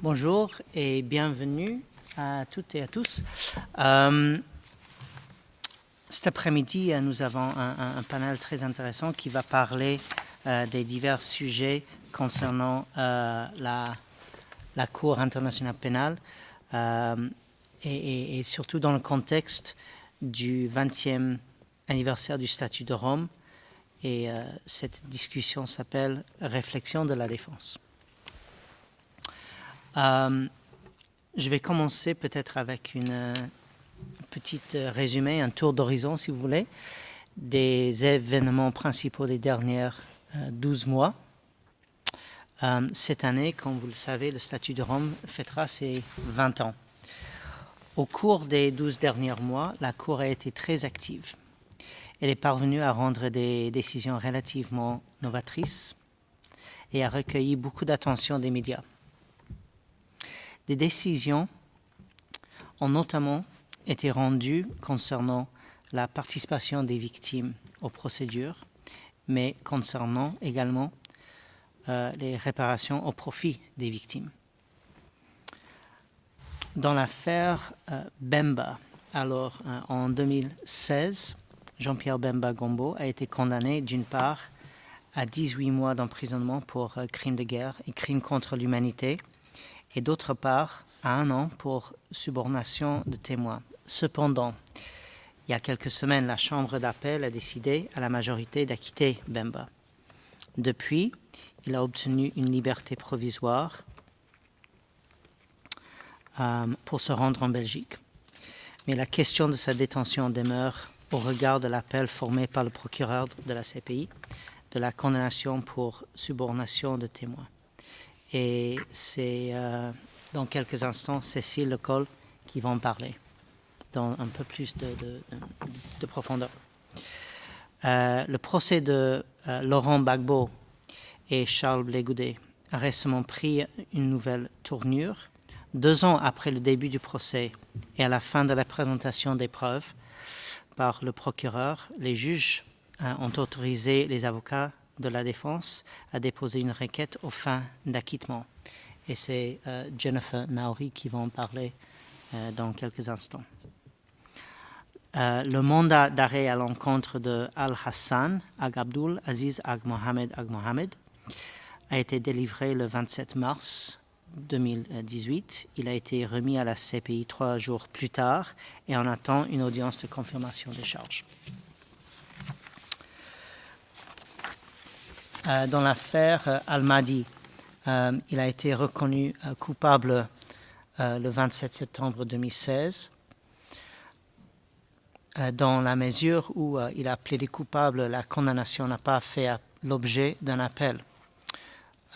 Bonjour et bienvenue à toutes et à tous. Cet après-midi, nous avons un panel très intéressant qui va parler des divers sujets concernant la Cour internationale pénale et surtout dans le contexte du 20e anniversaire du statut de Rome. Et cette discussion s'appelle « Réflexion de la défense ». Je vais commencer peut-être avec une petite résumé, un tour d'horizon si vous voulez, des événements principaux des dernières 12 mois. Cette année, comme vous le savez, le statut de Rome fêtera ses 20 ans. Au cours des 12 derniers mois, la Cour a été très active. Elle est parvenue à rendre des décisions relativement novatrices et a recueilli beaucoup d'attention des médias. Des décisions ont notamment été rendues concernant la participation des victimes aux procédures, mais concernant également les réparations au profit des victimes. Dans l'affaire Bemba, alors en 2016, Jean-Pierre Bemba Gombo a été condamné d'une part à 18 mois d'emprisonnement pour crimes de guerre et crimes contre l'humanité, et d'autre part à 1 an pour subornation de témoins. Cependant, il y a quelques semaines, la Chambre d'appel a décidé à la majorité d'acquitter Bemba. Depuis, il a obtenu une liberté provisoire pour se rendre en Belgique. Mais la question de sa détention demeure au regard de l'appel formé par le procureur de la CPI de la condamnation pour subornation de témoins. Et c'est dans quelques instants Cécile Lecol qui va en parler dans un peu plus de profondeur. Le procès de Laurent Gbagbo et Charles Blé Goudet a récemment pris une nouvelle tournure. 2 ans après le début du procès et à la fin de la présentation des preuves par le procureur, les juges ont autorisé les avocats de la défense à déposer une requête aux fins d'acquittement. Et c'est Jennifer Naouri qui va en parler dans quelques instants. Le mandat d'arrêt à l'encontre de Al-Hassan Ag Abdul Aziz Ag Mohamed a été délivré le 27 mars 2018. Il a été remis à la CPI 3 jours plus tard et on attend une audience de confirmation des charges. Dans l'affaire Al-Mahdi, il a été reconnu coupable le 27 septembre 2016. Dans la mesure où il a plaidé coupable, la condamnation n'a pas fait l'objet d'un appel.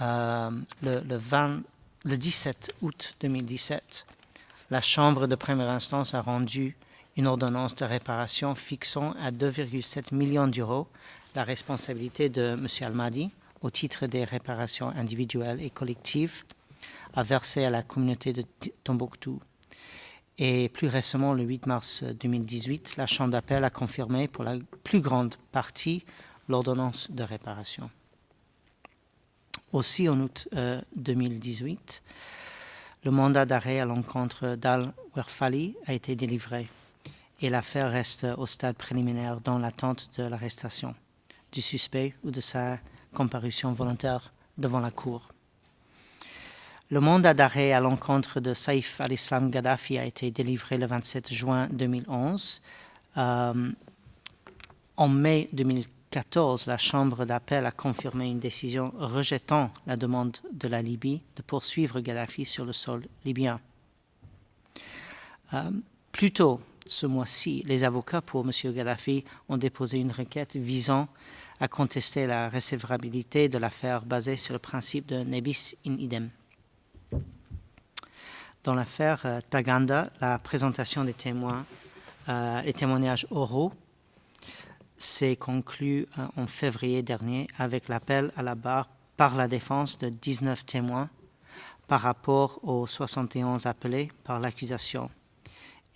Le 17 août 2017, la Chambre de première instance a rendu une ordonnance de réparation fixant à 2,7 millions d'euros la responsabilité de M. Al-Mahdi au titre des réparations individuelles et collectives à verser à la communauté de Tombouctou. Et plus récemment, le 8 mars 2018, la Chambre d'appel a confirmé pour la plus grande partie l'ordonnance de réparation. Aussi, en août 2018, le mandat d'arrêt à l'encontre d'Al-Werfali a été délivré et l'affaire reste au stade préliminaire dans l'attente de l'arrestation du suspect ou de sa comparution volontaire devant la Cour. Le mandat d'arrêt à l'encontre de Saïf al-Islam Gaddafi a été délivré le 27 juin 2011. En mai 2014, la Chambre d'appel a confirmé une décision rejetant la demande de la Libye de poursuivre Gaddafi sur le sol libyen. Plus tôt ce mois-ci, les avocats pour M. Gaddafi ont déposé une requête visant à contester la recevabilité de l'affaire basée sur le principe de nebis in idem. Dans l'affaire Taganda, la présentation des témoins, les témoignages oraux s'est conclue en février dernier avec l'appel à la barre par la défense de 19 témoins par rapport aux 71 appelés par l'accusation.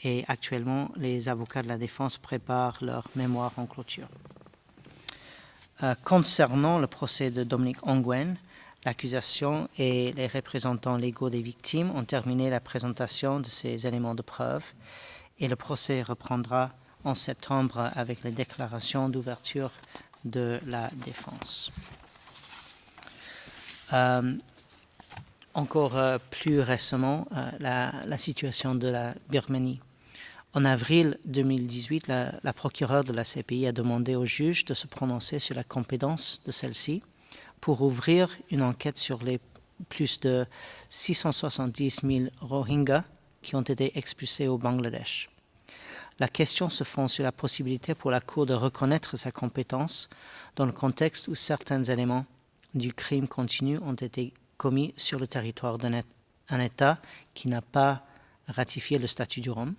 Et actuellement, les avocats de la défense préparent leur mémoire en clôture. Concernant le procès de Dominique Ongwen, L'accusation et les représentants légaux des victimes ont terminé la présentation de ces éléments de preuve et le procès reprendra en septembre avec les déclarations d'ouverture de la défense. Encore plus récemment, la situation de la Birmanie. En avril 2018, la procureure de la CPI a demandé au juge de se prononcer sur la compétence de celle-ci pour ouvrir une enquête sur les plus de 670 000 Rohingyas qui ont été expulsés au Bangladesh. La question se fonde sur la possibilité pour la Cour de reconnaître sa compétence dans le contexte où certains éléments du crime continu ont été commis sur le territoire d'un État qui n'a pas ratifié le statut du Rome,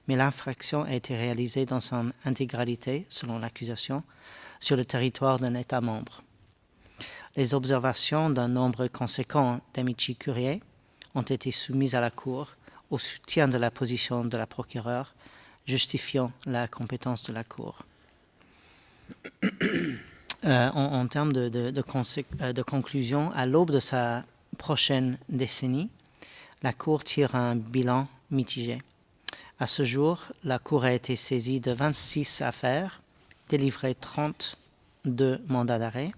mais l'infraction a été réalisée dans son intégralité, selon l'accusation, sur le territoire d'un État membre. Les observations d'un nombre conséquent d'amici curiae ont été soumises à la Cour au soutien de la position de la procureure, justifiant la compétence de la Cour. En termes de conclusion, à l'aube de sa prochaine décennie, la Cour tire un bilan mitigé. À ce jour, la Cour a été saisie de 26 affaires, délivré 32 mandats d'arrêt,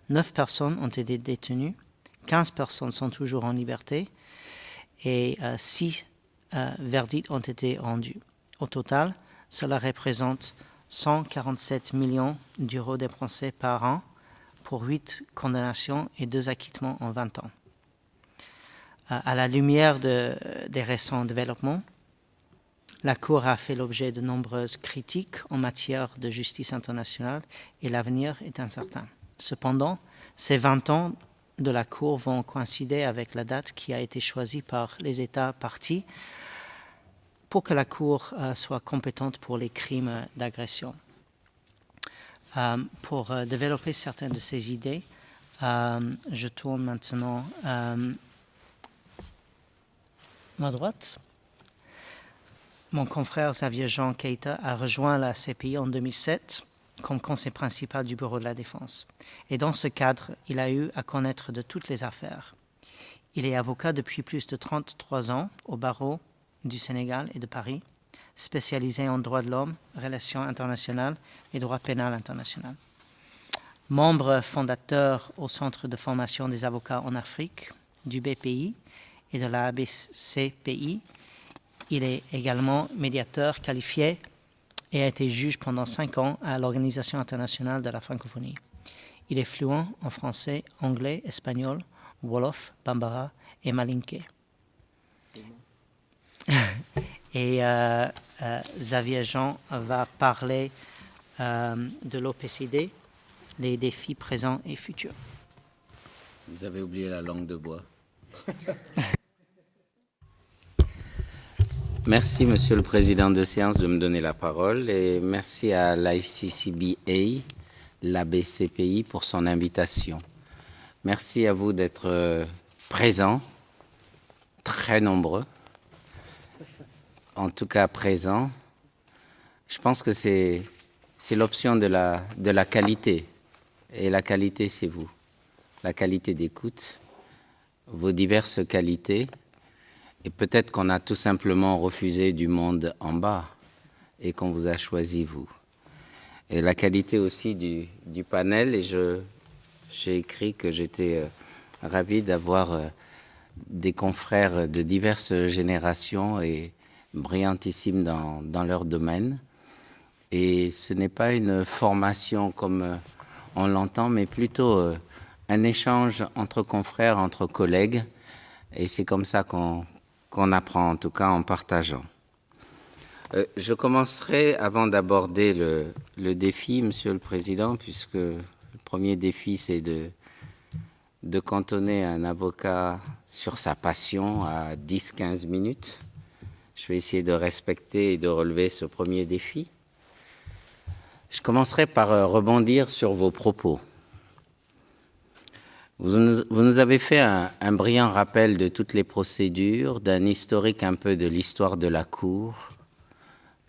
9 personnes ont été détenues, 15 personnes sont toujours en liberté et 6 verdicts ont été rendus. Au total, cela représente 147 millions d'euros dépensés par an pour 8 condamnations et 2 acquittements en 20 ans. À la lumière des récents développements, la Cour a fait l'objet de nombreuses critiques en matière de justice internationale et l'avenir est incertain. Cependant, ces 20 ans de la Cour vont coïncider avec la date qui a été choisie par les États parties pour que la Cour soit compétente pour les crimes d'agression. Pour développer certaines de ces idées, je tourne maintenant à ma droite. Mon confrère Xavier Jean Keita a rejoint la CPI en 2007 comme conseiller principal du Bureau de la Défense. Et dans ce cadre, il a eu à connaître de toutes les affaires. Il est avocat depuis plus de 33 ans au barreau du Sénégal et de Paris, spécialisé en droit de l'homme, relations internationales et droit pénal international. Membre fondateur au Centre de formation des avocats en Afrique, du BPI et de la ABCPI, il est également médiateur qualifié et a été juge pendant 5 ans à l'Organisation internationale de la francophonie. Il est fluent en français, anglais, espagnol, wolof, bambara et malinké. Et Xavier Jean va parler de l'OPCD, les défis présents et futurs. Vous avez oublié la langue de bois. Merci, Monsieur le Président de séance, de me donner la parole et merci à l'ICCBA, l'ABCPI, pour son invitation. Merci à vous d'être présents, très nombreux, en tout cas présents. Je pense que c'est l'option de la qualité, et la qualité, c'est vous. La qualité d'écoute, vos diverses qualités. Et peut-être qu'on a tout simplement refusé du monde en bas et qu'on vous a choisi, vous. Et la qualité aussi du panel, et j'ai écrit que j'étais ravi d'avoir des confrères de diverses générations et brillantissimes dans leur domaine. Et ce n'est pas une formation comme on l'entend, mais plutôt un échange entre confrères, entre collègues. Et c'est comme ça qu'on apprend, en tout cas en partageant. Je commencerai, avant d'aborder le défi, Monsieur le Président, puisque le premier défi, c'est de cantonner un avocat sur sa passion à 10-15 minutes. Je vais essayer de respecter et de relever ce premier défi. Je commencerai par rebondir sur vos propos. Vous nous avez fait un brillant rappel de toutes les procédures, d'un historique un peu de l'histoire de la Cour.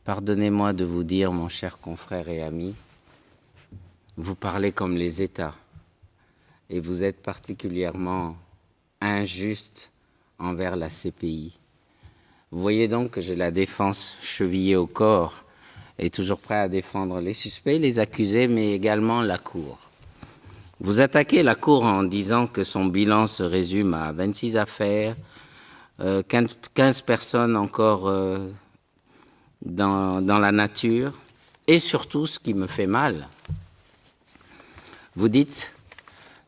Pardonnez-moi de vous dire, mon cher confrère et ami, vous parlez comme les États. et vous êtes particulièrement injuste envers la CPI. Vous voyez donc que j'ai la défense chevillée au corps et toujours prêt à défendre les suspects, les accusés, mais également la Cour. Vous attaquez la Cour en disant que son bilan se résume à 26 affaires, 15 personnes encore dans la nature, et surtout, ce qui me fait mal, vous dites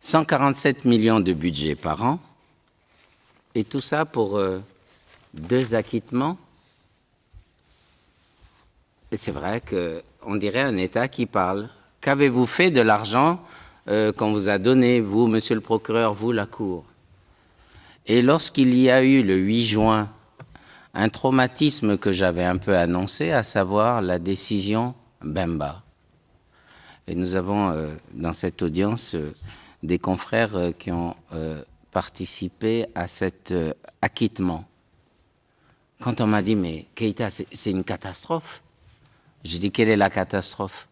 147 millions de budget par an, et tout ça pour 2 acquittements. Et c'est vrai qu'on dirait un État qui parle. Qu'avez-vous fait de l'argent qu'on vous a donné, vous, monsieur le procureur, vous, la Cour? Et lorsqu'il y a eu le 8 juin un traumatisme que j'avais un peu annoncé, à savoir la décision Bemba. Et nous avons dans cette audience des confrères qui ont participé à cet acquittement. Quand on m'a dit, mais Keïta, c'est une catastrophe, j'ai dit, quelle est la catastrophe?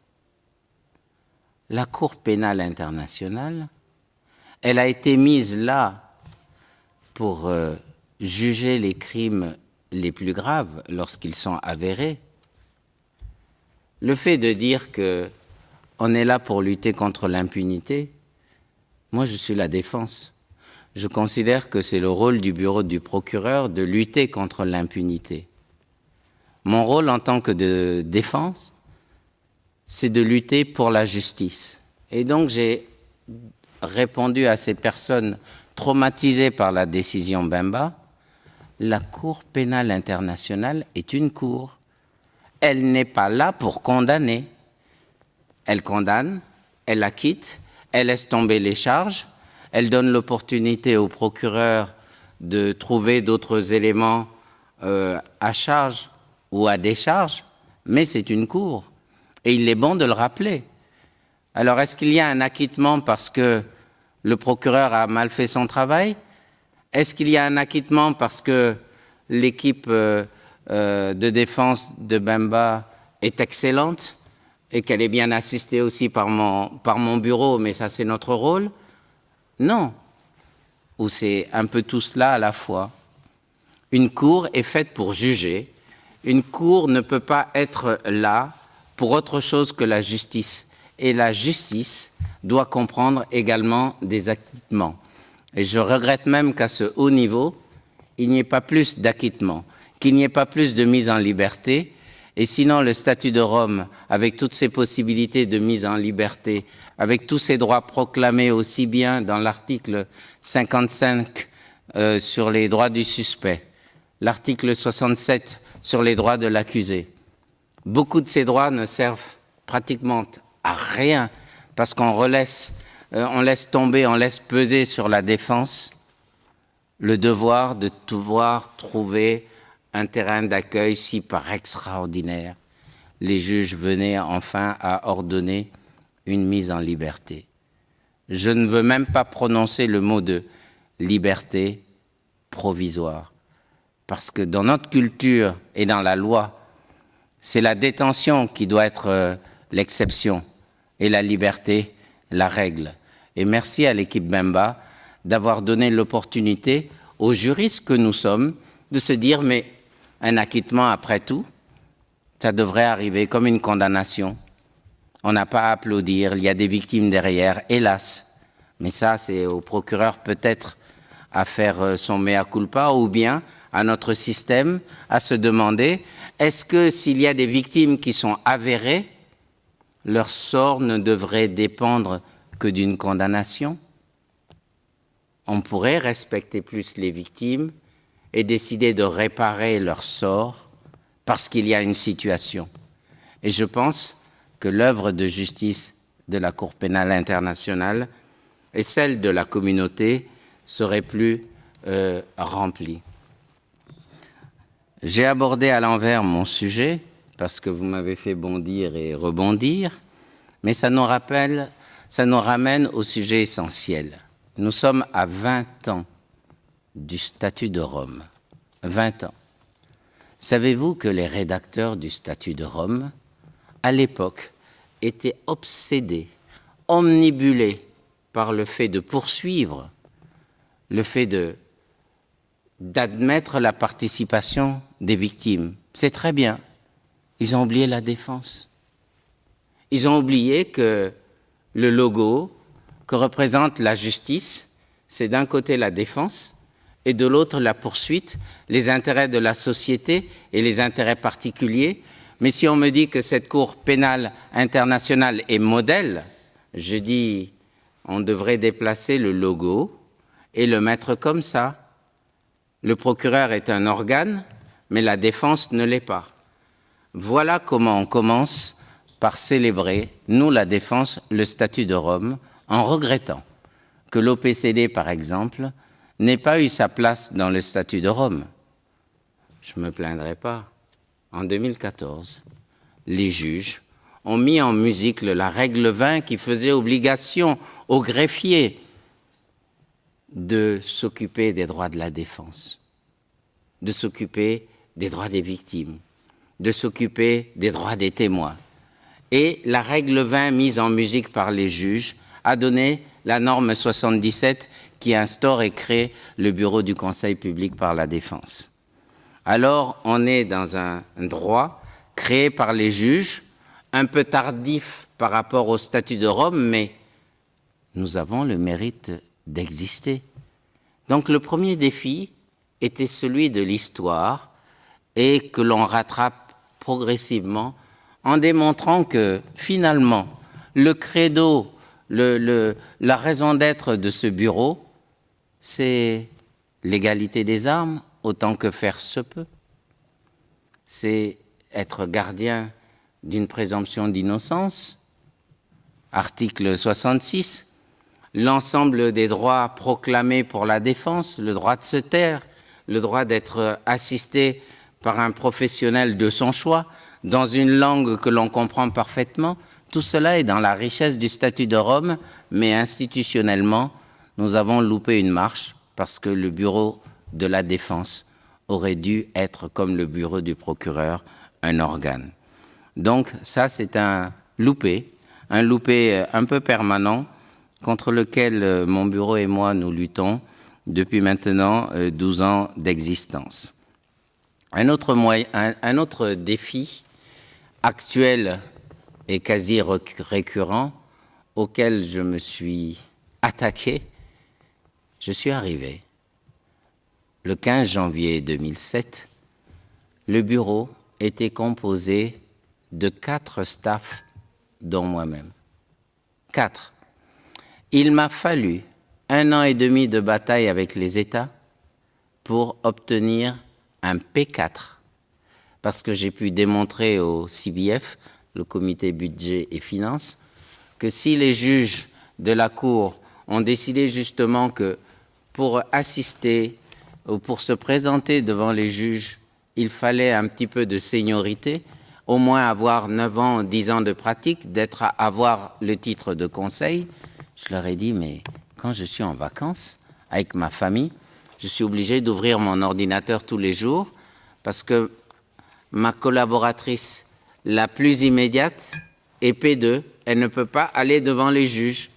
La Cour pénale internationale, elle a été mise là pour juger les crimes les plus graves lorsqu'ils sont avérés. Le fait de dire qu'on est là pour lutter contre l'impunité, moi je suis la défense. Je considère que c'est le rôle du bureau du procureur de lutter contre l'impunité. Mon rôle en tant que de défense, c'est de lutter pour la justice. Et donc j'ai répondu à ces personnes traumatisées par la décision Bemba, la Cour pénale internationale est une cour. Elle n'est pas là pour condamner. Elle condamne, elle acquitte, elle laisse tomber les charges, elle donne l'opportunité au procureur de trouver d'autres éléments à charge ou à décharge, mais c'est une cour. Et il est bon de le rappeler. Alors, est-ce qu'il y a un acquittement parce que le procureur a mal fait son travail? Est-ce qu'il y a un acquittement parce que l'équipe de défense de Bemba est excellente et qu'elle est bien assistée aussi par mon bureau, mais ça c'est notre rôle? Non. Ou c'est un peu tout cela à la fois. Une cour est faite pour juger. Une cour ne peut pas être là pour autre chose que la justice. Et la justice doit comprendre également des acquittements. Et je regrette même qu'à ce haut niveau, il n'y ait pas plus d'acquittement, qu'il n'y ait pas plus de mise en liberté. Et sinon, le statut de Rome, avec toutes ses possibilités de mise en liberté, avec tous ses droits proclamés aussi bien dans l'article 55 sur les droits du suspect, l'article 67 sur les droits de l'accusé, beaucoup de ces droits ne servent pratiquement à rien parce qu'on laisse tomber, on laisse peser sur la défense le devoir de pouvoir trouver un terrain d'accueil si par extraordinaire les juges venaient enfin à ordonner une mise en liberté. Je ne veux même pas prononcer le mot de liberté provisoire, parce que dans notre culture et dans la loi, c'est la détention qui doit être l'exception et la liberté la règle. Et merci à l'équipe Bemba d'avoir donné l'opportunité aux juristes que nous sommes de se dire mais un acquittement après tout, ça devrait arriver comme une condamnation. On n'a pas à applaudir, il y a des victimes derrière, hélas. Mais ça, c'est au procureur peut-être à faire son mea culpa ou bien à notre système à se demander est-ce que s'il y a des victimes qui sont avérées, leur sort ne devrait dépendre que d'une condamnation? On pourrait respecter plus les victimes et décider de réparer leur sort parce qu'il y a une situation. Et je pense que l'œuvre de justice de la Cour pénale internationale et celle de la communauté serait plus remplie. J'ai abordé à l'envers mon sujet parce que vous m'avez fait bondir et rebondir, mais ça nous ramène au sujet essentiel. Nous sommes à 20 ans du statut de Rome. 20 ans. Savez-vous que les rédacteurs du statut de Rome, à l'époque, étaient obsédés, omnibulés par le fait de poursuivre, le fait d'admettre la participation des victimes. C'est très bien. Ils ont oublié la défense. Ils ont oublié que le logo que représente la justice, c'est d'un côté la défense et de l'autre la poursuite, les intérêts de la société et les intérêts particuliers. Mais si on me dit que cette Cour pénale internationale est modèle, je dis on devrait déplacer le logo et le mettre comme ça. Le procureur est un organe, mais la défense ne l'est pas. Voilà comment on commence par célébrer, nous la défense, le statut de Rome, en regrettant que l'OPCD, par exemple, n'ait pas eu sa place dans le statut de Rome. Je ne me plaindrai pas. En 2014, les juges ont mis en musique la règle 20 qui faisait obligation aux greffiers de s'occuper des droits de la défense, de s'occuper des droits des victimes, de s'occuper des droits des témoins. Et la règle 20 mise en musique par les juges a donné la norme 77 qui instaure et crée le bureau du Conseil public par la défense. Alors, on est dans un droit créé par les juges, un peu tardif par rapport au statut de Rome, mais nous avons le mérite d'exister. Donc le premier défi était celui de l'histoire et que l'on rattrape progressivement en démontrant que finalement le credo, la raison d'être de ce bureau, c'est l'égalité des armes autant que faire se peut. C'est être gardien d'une présomption d'innocence, article 66, l'ensemble des droits proclamés pour la défense, le droit de se taire, le droit d'être assisté par un professionnel de son choix, dans une langue que l'on comprend parfaitement. Tout cela est dans la richesse du statut de Rome, mais institutionnellement, nous avons loupé une marche parce que le bureau de la défense aurait dû être, comme le bureau du procureur, un organe. Donc ça, c'est un loupé un peu permanent contre lequel mon bureau et moi nous luttons depuis maintenant 12 ans d'existence. Un autre défi actuel et quasi récurrent auquel je me suis attaqué, je suis arrivé. Le 15 janvier 2007, le bureau était composé de 4 staffs, dont moi-même. 4. Il m'a fallu 1 an et demi de bataille avec les États pour obtenir un P4, parce que j'ai pu démontrer au CBF, le comité budget et finances, que si les juges de la Cour ont décidé justement que pour assister ou pour se présenter devant les juges, il fallait un petit peu de seniorité, au moins avoir 9 ans, 10 ans de pratique, avoir le titre de conseil. Je leur ai dit, mais quand je suis en vacances avec ma famille, je suis obligé d'ouvrir mon ordinateur tous les jours parce que ma collaboratrice la plus immédiate est P2. Elle ne peut pas aller devant les juges.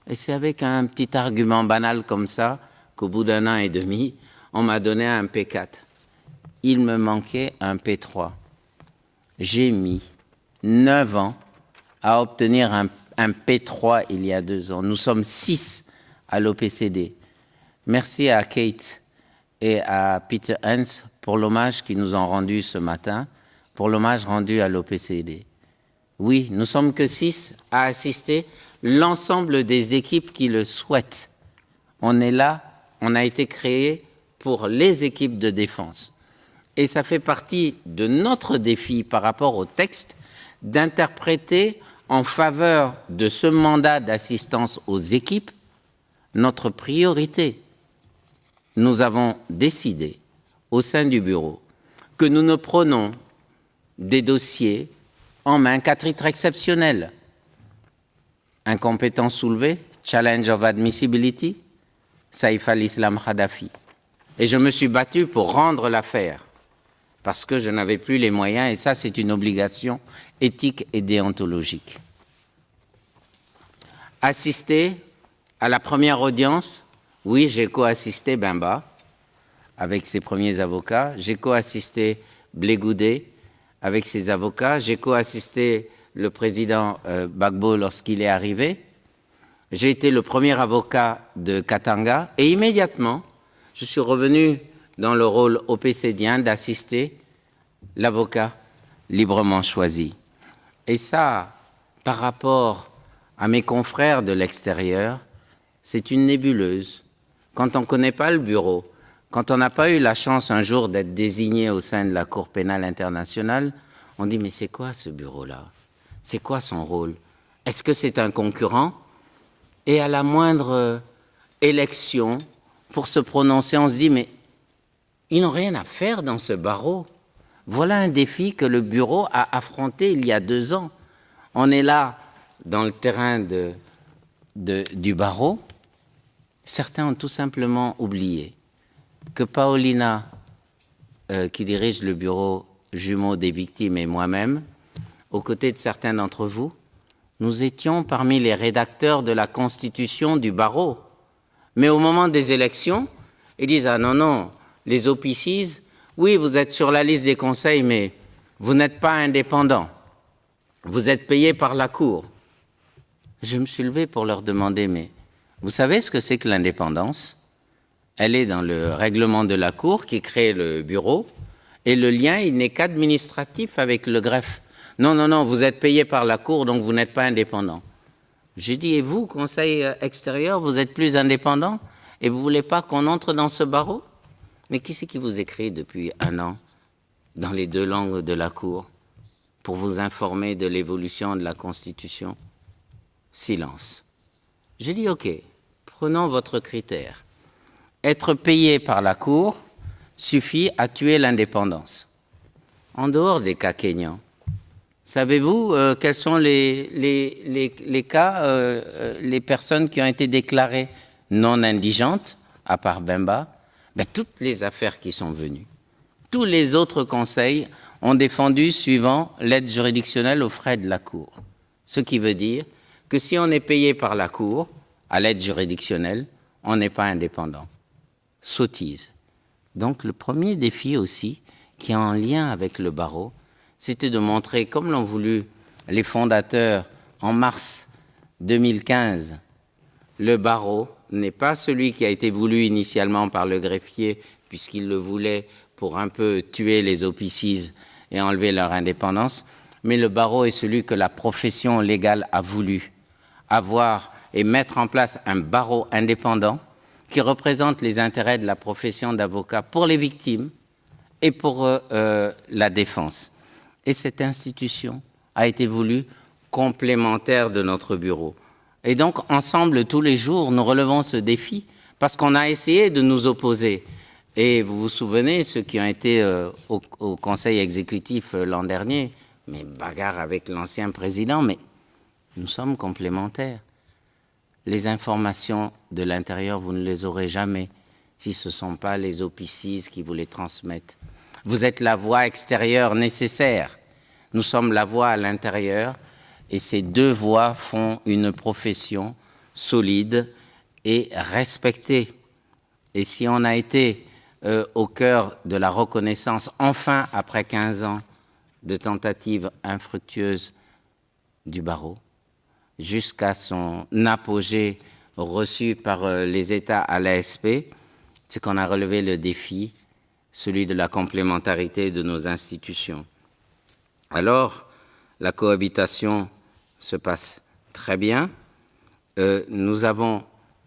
Et c'est avec un petit argument banal comme ça qu'au bout d'1 an et demi, on m'a donné un P4. Il me manquait un P3. J'ai mis 9 ans à obtenir un P3 il y a 2 ans. Nous sommes 6 à l'OPCD. Merci à Kate et à Peter Hens pour l'hommage qu'ils nous ont rendu ce matin, pour l'hommage rendu à l'OPCD. Oui, nous sommes que 6 à assister l'ensemble des équipes qui le souhaitent. On est là, on a été créé pour les équipes de défense. Et ça fait partie de notre défi par rapport au texte d'interpréter en faveur de ce mandat d'assistance aux équipes notre priorité. Nous avons décidé au sein du bureau que nous ne prenons des dossiers en main qu'à titre exceptionnel. Incompétence soulevée, challenge of admissibility, Saïf al-Islam Kadhafi. Et je me suis battu pour rendre l'affaire parce que je n'avais plus les moyens, et ça c'est une obligation éthique et déontologique. Assister À la première audience, oui, j'ai co-assisté Bemba avec ses premiers avocats. J'ai co-assisté Blé Goudé avec ses avocats. J'ai co-assisté le président Gbagbo lorsqu'il est arrivé. J'ai été le premier avocat de Katanga et immédiatement, je suis revenu dans le rôle opcdien d'assister l'avocat librement choisi. Et ça, par rapport à mes confrères de l'extérieur, c'est une nébuleuse. Quand on ne connaît pas le bureau, quand on n'a pas eu la chance un jour d'être désigné au sein de la Cour pénale internationale, on dit mais c'est quoi ce bureau-là? C'est quoi son rôle? Est-ce que c'est un concurrent? Et à la moindre élection, pour se prononcer, on se dit mais ils n'ont rien à faire dans ce barreau. Voilà un défi que le bureau a affronté il y a 2 ans. On est là dans le terrain du barreau. Certains ont tout simplement oublié que Paulina, qui dirige le bureau jumeau des victimes, et moi-même, aux côtés de certains d'entre vous, nous étions parmi les rédacteurs de la constitution du barreau. Mais au moment des élections, ils disent « Ah non, non, les offices, oui, vous êtes sur la liste des conseils, mais vous n'êtes pas indépendant. Vous êtes payé par la Cour. » Je me suis levé pour leur demander « Mais vous savez ce que c'est que l'indépendance ? Elle est dans le règlement de la Cour qui crée le bureau, et le lien, il n'est qu'administratif avec le greffe. Non, non, non, vous êtes payé par la Cour, donc vous n'êtes pas indépendant. » J'ai dit, et vous, conseil extérieur, vous êtes plus indépendant et vous ne voulez pas qu'on entre dans ce barreau? Mais qui c'est qui vous écrit depuis 1 an dans les 2 langues de la Cour pour vous informer de l'évolution de la Constitution? Silence. J'ai dit, ok, prenons votre critère. Être payé par la Cour suffit à tuer l'indépendance. En dehors des cas kényans, savez-vous quels sont les cas, les personnes qui ont été déclarées non indigentes, à part Bemba? Ben, toutes les affaires qui sont venues. Tous les autres conseils ont défendu suivant l'aide juridictionnelle aux frais de la Cour. Ce qui veut dire que si on est payé par la Cour, à l'aide juridictionnelle, on n'est pas indépendant. Sottise. Donc le premier défi aussi, qui est en lien avec le barreau, c'était de montrer, comme l'ont voulu les fondateurs en mars 2015, le barreau n'est pas celui qui a été voulu initialement par le greffier, puisqu'il le voulait pour un peu tuer les offices et enlever leur indépendance, mais le barreau est celui que la profession légale a voulu avoir et mettre en place un barreau indépendant qui représente les intérêts de la profession d'avocat pour les victimes et pour la défense. Et cette institution a été voulue complémentaire de notre bureau. Et donc, ensemble, tous les jours, nous relevons ce défi parce qu'on a essayé de nous opposer. Et vous vous souvenez, ceux qui ont été au Conseil exécutif l'an dernier, mais bagarre avec l'ancien président, mais nous sommes complémentaires. Les informations de l'intérieur, vous ne les aurez jamais si ce ne sont pas les offices qui vous les transmettent. Vous êtes la voix extérieure nécessaire. Nous sommes la voix à l'intérieur et ces 2 voix font une profession solide et respectée. Et si on a été au cœur de la reconnaissance, enfin après 15 ans de tentatives infructueuses du barreau, jusqu'à son apogée reçu par les États à l'ASP, c'est qu'on a relevé le défi, celui de la complémentarité de nos institutions. Alors, la cohabitation se passe très bien. Nous avons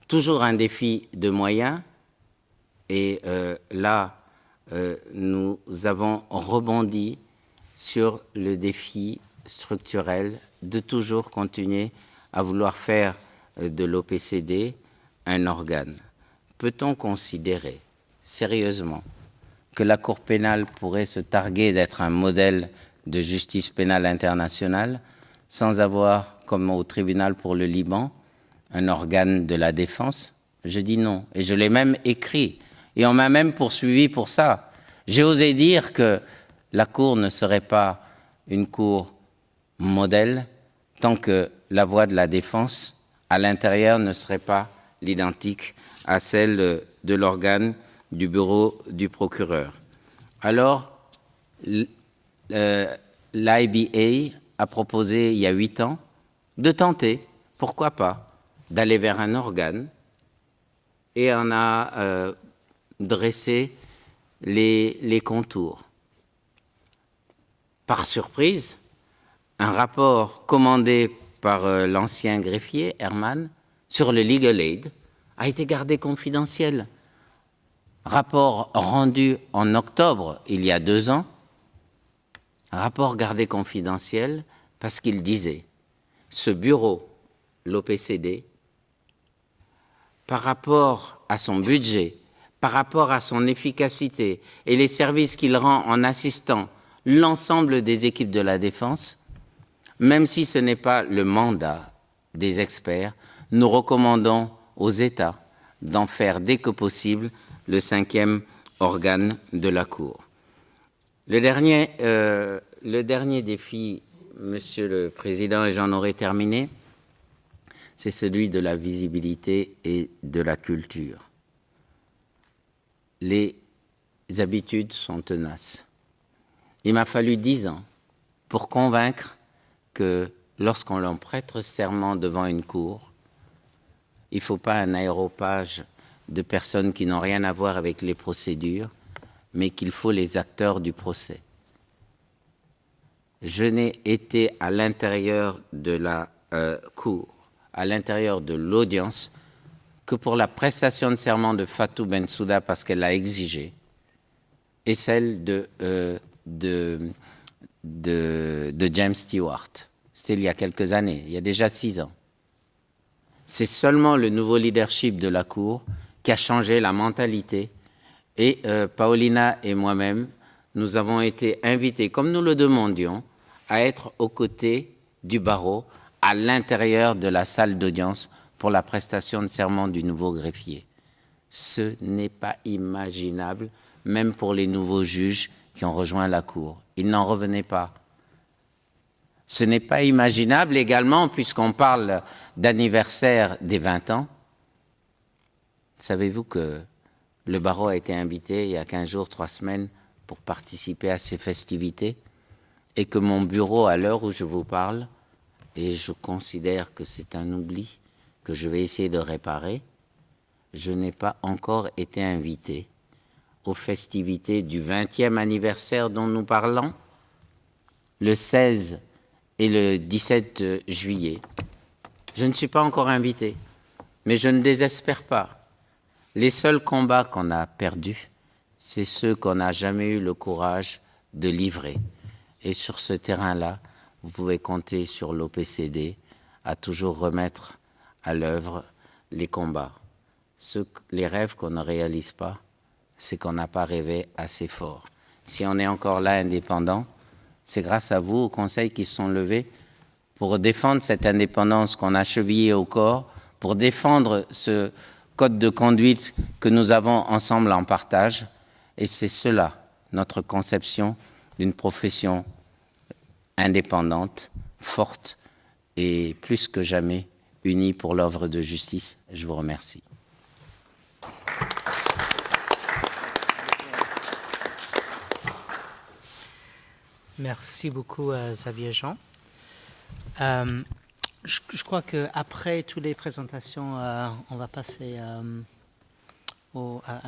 toujours un défi de moyens et là, nous avons rebondi sur le défi structurel de toujours continuer à vouloir faire de l'OPCD un organe. Peut-on considérer sérieusement que la Cour pénale pourrait se targuer d'être un modèle de justice pénale internationale sans avoir, comme au tribunal pour le Liban, un organe de la défense? Je dis non. Et je l'ai même écrit. Et on m'a même poursuivi pour ça. J'ai osé dire que la Cour ne serait pas une Cour modèle tant que la voie de la défense à l'intérieur ne serait pas l'identique à celle de l'organe du bureau du procureur. Alors, l'IBA a proposé il y a 8 ans de tenter, pourquoi pas, d'aller vers un organe et en a dressé les contours. Par surprise, un rapport commandé par l'ancien greffier, Herman, sur le legal aid, a été gardé confidentiel. Rapport rendu en octobre, il y a 2 ans, rapport gardé confidentiel parce qu'il disait « Ce bureau, l'OPCD, par rapport à son budget, par rapport à son efficacité et les services qu'il rend en assistant l'ensemble des équipes de la défense, même si ce n'est pas le mandat des experts, nous recommandons aux États d'en faire dès que possible le 5e organe de la Cour. » Le dernier défi, Monsieur le Président, et j'en aurai terminé, c'est celui de la visibilité et de la culture. Les habitudes sont tenaces. Il m'a fallu 10 ans pour convaincre que lorsqu'on leur prête serment devant une cour, il ne faut pas un aéropage de personnes qui n'ont rien à voir avec les procédures, mais qu'il faut les acteurs du procès. Je n'ai été à l'intérieur de la cour, à l'intérieur de l'audience, que pour la prestation de serment de Fatou Bensouda parce qu'elle l'a exigé, et celle de James Stewart. C'était il y a quelques années, il y a déjà 6 ans. C'est seulement le nouveau leadership de la Cour qui a changé la mentalité. Et Paulina et moi-même, nous avons été invités, comme nous le demandions, à être aux côtés du barreau à l'intérieur de la salle d'audience pour la prestation de serment du nouveau greffier. Ce n'est pas imaginable, même pour les nouveaux juges qui ont rejoint la Cour. Ils n'en revenaient pas. Ce n'est pas imaginable également, puisqu'on parle d'anniversaire des 20 ans. Savez-vous que le barreau a été invité il y a 15 jours, 3 semaines, pour participer à ces festivités, et que mon bureau, à l'heure où je vous parle, et je considère que c'est un oubli que je vais essayer de réparer, je n'ai pas encore été invité aux festivités du 20e anniversaire dont nous parlons, le 16 et le 17 juillet. Je ne suis pas encore invité, mais je ne désespère pas. Les seuls combats qu'on a perdus, c'est ceux qu'on n'a jamais eu le courage de livrer. Et sur ce terrain-là, vous pouvez compter sur l'OPCD à toujours remettre à l'œuvre les combats. Les rêves qu'on ne réalise pas, c'est qu'on n'a pas rêvé assez fort. Si on est encore là indépendant, c'est grâce à vous, au Conseil, qui se sont levés pour défendre cette indépendance qu'on a chevillée au corps, pour défendre ce code de conduite que nous avons ensemble en partage. Et c'est cela, notre conception d'une profession indépendante, forte et plus que jamais unie pour l'œuvre de justice. Je vous remercie. Merci beaucoup, Xavier Jean. Je crois qu'après toutes les présentations, on va passer à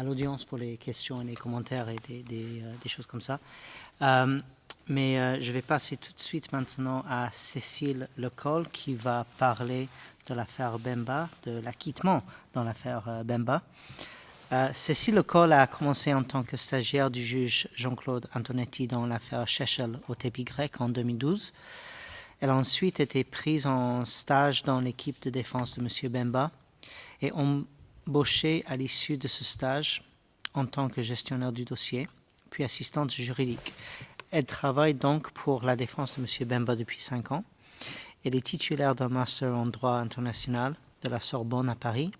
l'audience pour les questions et les commentaires et des choses comme ça. Mais je vais passer tout de suite maintenant à Cécile Lecol qui va parler de l'affaire Bemba, de l'acquittement dans l'affaire Bemba. Cécile Lecol a commencé en tant que stagiaire du juge Jean-Claude Antonetti dans l'affaire Shechel au tapis grec en 2012. Elle a ensuite été prise en stage dans l'équipe de défense de M. Bemba et embauchée à l'issue de ce stage en tant que gestionnaire du dossier, puis assistante juridique. Elle travaille donc pour la défense de M. Bemba depuis 5 ans. Elle est titulaire d'un master en droit international de la Sorbonne à Paris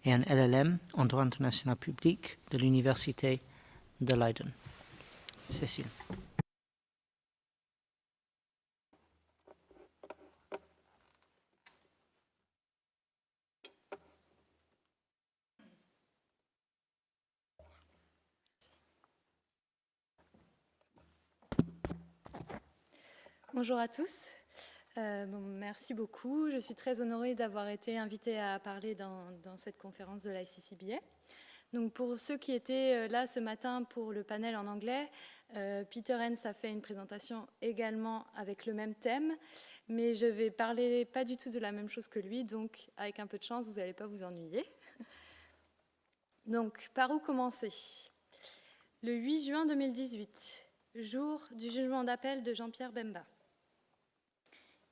et un LLM en droit international public de l'Université de Leiden. Cécile. Bonjour à tous. Merci beaucoup. Je suis très honorée d'avoir été invitée à parler dans cette conférence de l'ICCBA. Donc pour ceux qui étaient là ce matin pour le panel en anglais, Peter Enns a fait une présentation également avec le même thème, mais je vais parler pas du tout de la même chose que lui, donc avec un peu de chance, vous n'allez pas vous ennuyer. Donc par où commencer? Le 8 juin 2018, jour du jugement d'appel de Jean-Pierre Bemba.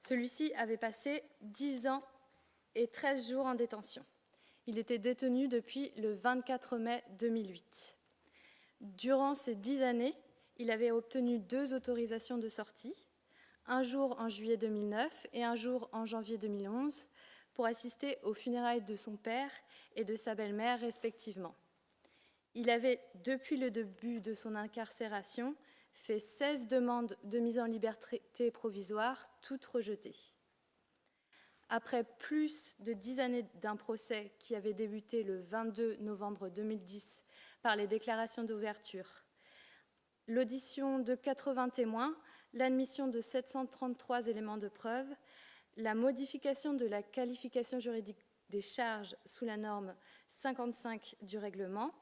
Celui-ci avait passé 10 ans et 13 jours en détention. Il était détenu depuis le 24 mai 2008. Durant ces 10 années, il avait obtenu 2 autorisations de sortie, un jour en juillet 2009 et un jour en janvier 2011, pour assister aux funérailles de son père et de sa belle-mère respectivement. Il avait, depuis le début de son incarcération, fait 16 demandes de mise en liberté provisoire, toutes rejetées. Après plus de 10 années d'un procès qui avait débuté le 22 novembre 2010 par les déclarations d'ouverture, l'audition de 80 témoins, l'admission de 733 éléments de preuve, la modification de la qualification juridique des charges sous la norme 55 du règlement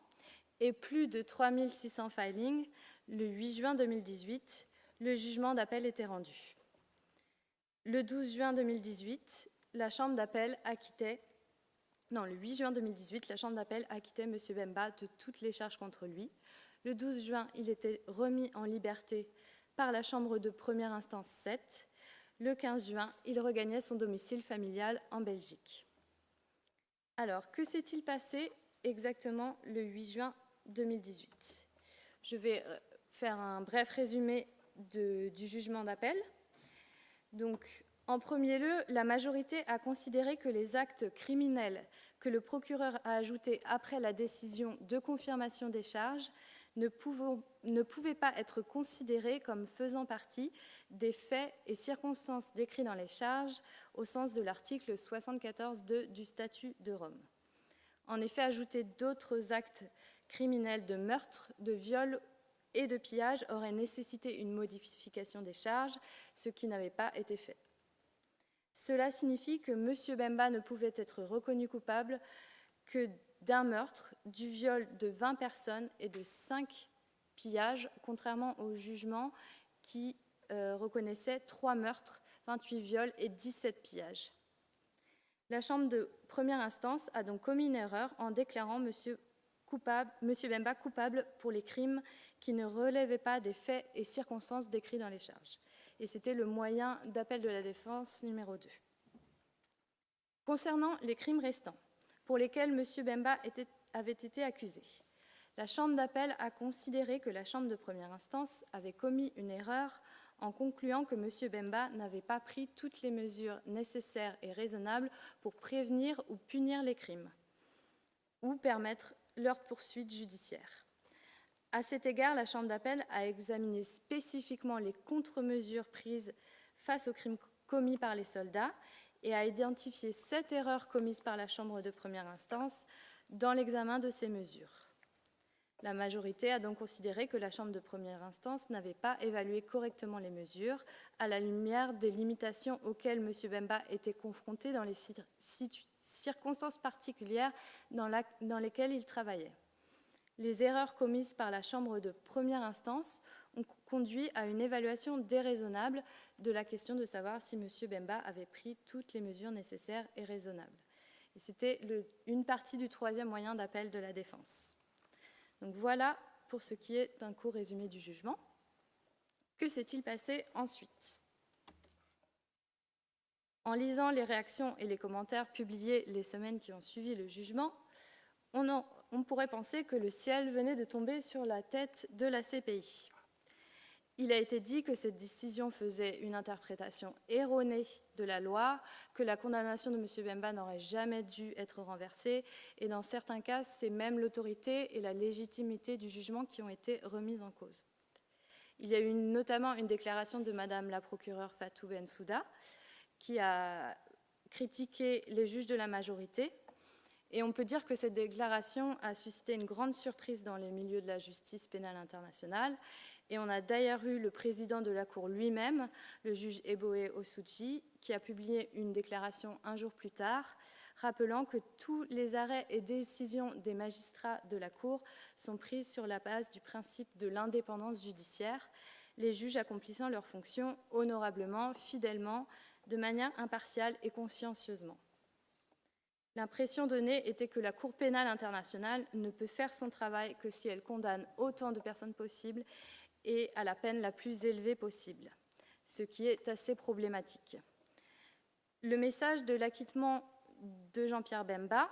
et plus de 3600 filings, le 8 juin 2018, le jugement d'appel était rendu. Le 12 juin 2018, la Chambre d'appel acquittait, le 8 juin 2018, la Chambre d'appel acquittait M. Bemba de toutes les charges contre lui. Le 12 juin, il était remis en liberté par la Chambre de première instance 7. Le 15 juin, il regagnait son domicile familial en Belgique. Alors, que s'est-il passé exactement le 8 juin 2018? Je vais faire un bref résumé du jugement d'appel. Donc, en premier lieu, la majorité a considéré que les actes criminels que le procureur a ajoutés après la décision de confirmation des charges ne pouvaient pas être considérés comme faisant partie des faits et circonstances décrits dans les charges au sens de l'article 74.2 du statut de Rome. En effet, ajouter d'autres actes criminels de meurtre, de viol et de pillage aurait nécessité une modification des charges, ce qui n'avait pas été fait. Cela signifie que M. Bemba ne pouvait être reconnu coupable que d'un meurtre, du viol de 20 personnes et de 5 pillages, contrairement au jugement qui reconnaissait 3 meurtres, 28 viols et 17 pillages. La Chambre de première instance a donc commis une erreur en déclarant M. Bemba coupable pour les crimes qui ne relevaient pas des faits et circonstances décrits dans les charges. Et c'était le moyen d'appel de la défense numéro 2. Concernant les crimes restants, pour lesquels M. Bemba avait été accusé, la Chambre d'appel a considéré que la Chambre de première instance avait commis une erreur en concluant que M. Bemba n'avait pas pris toutes les mesures nécessaires et raisonnables pour prévenir ou punir les crimes ou permettre leur poursuite judiciaire. À cet égard, la Chambre d'appel a examiné spécifiquement les contre-mesures prises face aux crimes commis par les soldats et a identifié 7 erreurs commises par la Chambre de première instance dans l'examen de ces mesures. La majorité a donc considéré que la Chambre de première instance n'avait pas évalué correctement les mesures à la lumière des limitations auxquelles M. Bemba était confronté dans les circonstances particulières dans lesquelles il travaillait. Les erreurs commises par la Chambre de première instance ont conduit à une évaluation déraisonnable de la question de savoir si M. Bemba avait pris toutes les mesures nécessaires et raisonnables. Et c'était une partie du troisième moyen d'appel de la défense. Donc voilà pour ce qui est d'un court résumé du jugement. Que s'est-il passé ensuite? En lisant les réactions et les commentaires publiés les semaines qui ont suivi le jugement, on pourrait penser que le ciel venait de tomber sur la tête de la CPI. Il a été dit que cette décision faisait une interprétation erronée de la loi, que la condamnation de M. Bemba n'aurait jamais dû être renversée, et dans certains cas, c'est même l'autorité et la légitimité du jugement qui ont été remises en cause. Il y a eu notamment une déclaration de Mme la procureure Fatou Bensouda, qui a critiqué les juges de la majorité, et on peut dire que cette déclaration a suscité une grande surprise dans les milieux de la justice pénale internationale, Et on a d'ailleurs eu le président de la Cour lui-même, le juge Eboe Osuji, qui a publié une déclaration un jour plus tard, rappelant que tous les arrêts et décisions des magistrats de la Cour sont pris sur la base du principe de l'indépendance judiciaire, les juges accomplissant leurs fonctions honorablement, fidèlement, de manière impartiale et consciencieusement. L'impression donnée était que la Cour pénale internationale ne peut faire son travail que si elle condamne autant de personnes possible et à la peine la plus élevée possible, ce qui est assez problématique. Le message de l'acquittement de Jean-Pierre Bemba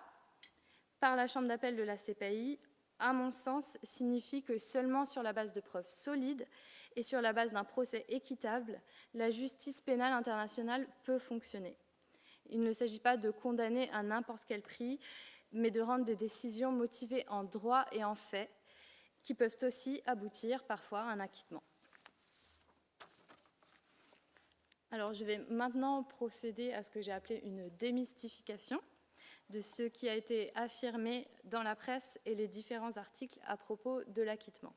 par la Chambre d'appel de la CPI, à mon sens, signifie que seulement sur la base de preuves solides et sur la base d'un procès équitable, la justice pénale internationale peut fonctionner. Il ne s'agit pas de condamner à n'importe quel prix, mais de rendre des décisions motivées en droit et en fait, qui peuvent aussi aboutir parfois à un acquittement. Alors, je vais maintenant procéder à ce que j'ai appelé une démystification de ce qui a été affirmé dans la presse et les différents articles à propos de l'acquittement.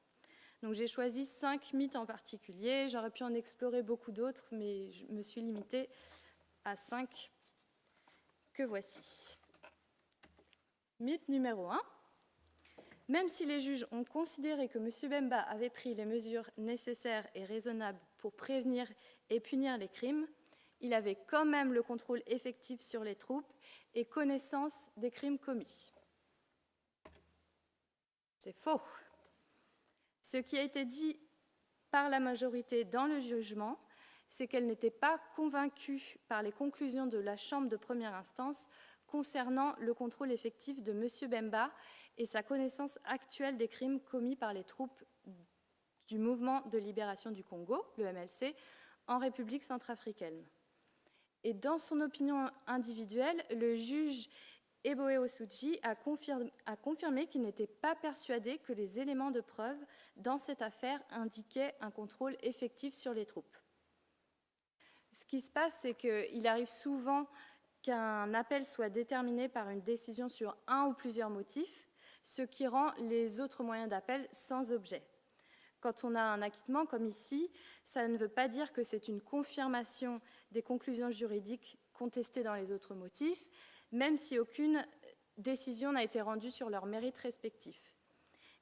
Donc, j'ai choisi 5 mythes en particulier. J'aurais pu en explorer beaucoup d'autres, mais je me suis limitée à 5 que voici. Mythe numéro 1. Même si les juges ont considéré que M. Bemba avait pris les mesures nécessaires et raisonnables pour prévenir et punir les crimes, il avait quand même le contrôle effectif sur les troupes et connaissance des crimes commis. C'est faux. Ce qui a été dit par la majorité dans le jugement, c'est qu'elle n'était pas convaincue par les conclusions de la Chambre de première instance concernant le contrôle effectif de M. Bemba et sa connaissance actuelle des crimes commis par les troupes du Mouvement de libération du Congo, le MLC, en République centrafricaine. Et dans son opinion individuelle, le juge Eboe Osuji a confirmé qu'il n'était pas persuadé que les éléments de preuve dans cette affaire indiquaient un contrôle effectif sur les troupes. Ce qui se passe, c'est qu'il arrive souvent qu'un appel soit déterminé par une décision sur un ou plusieurs motifs, ce qui rend les autres moyens d'appel sans objet. Quand on a un acquittement comme ici, ça ne veut pas dire que c'est une confirmation des conclusions juridiques contestées dans les autres motifs, même si aucune décision n'a été rendue sur leurs mérites respectifs.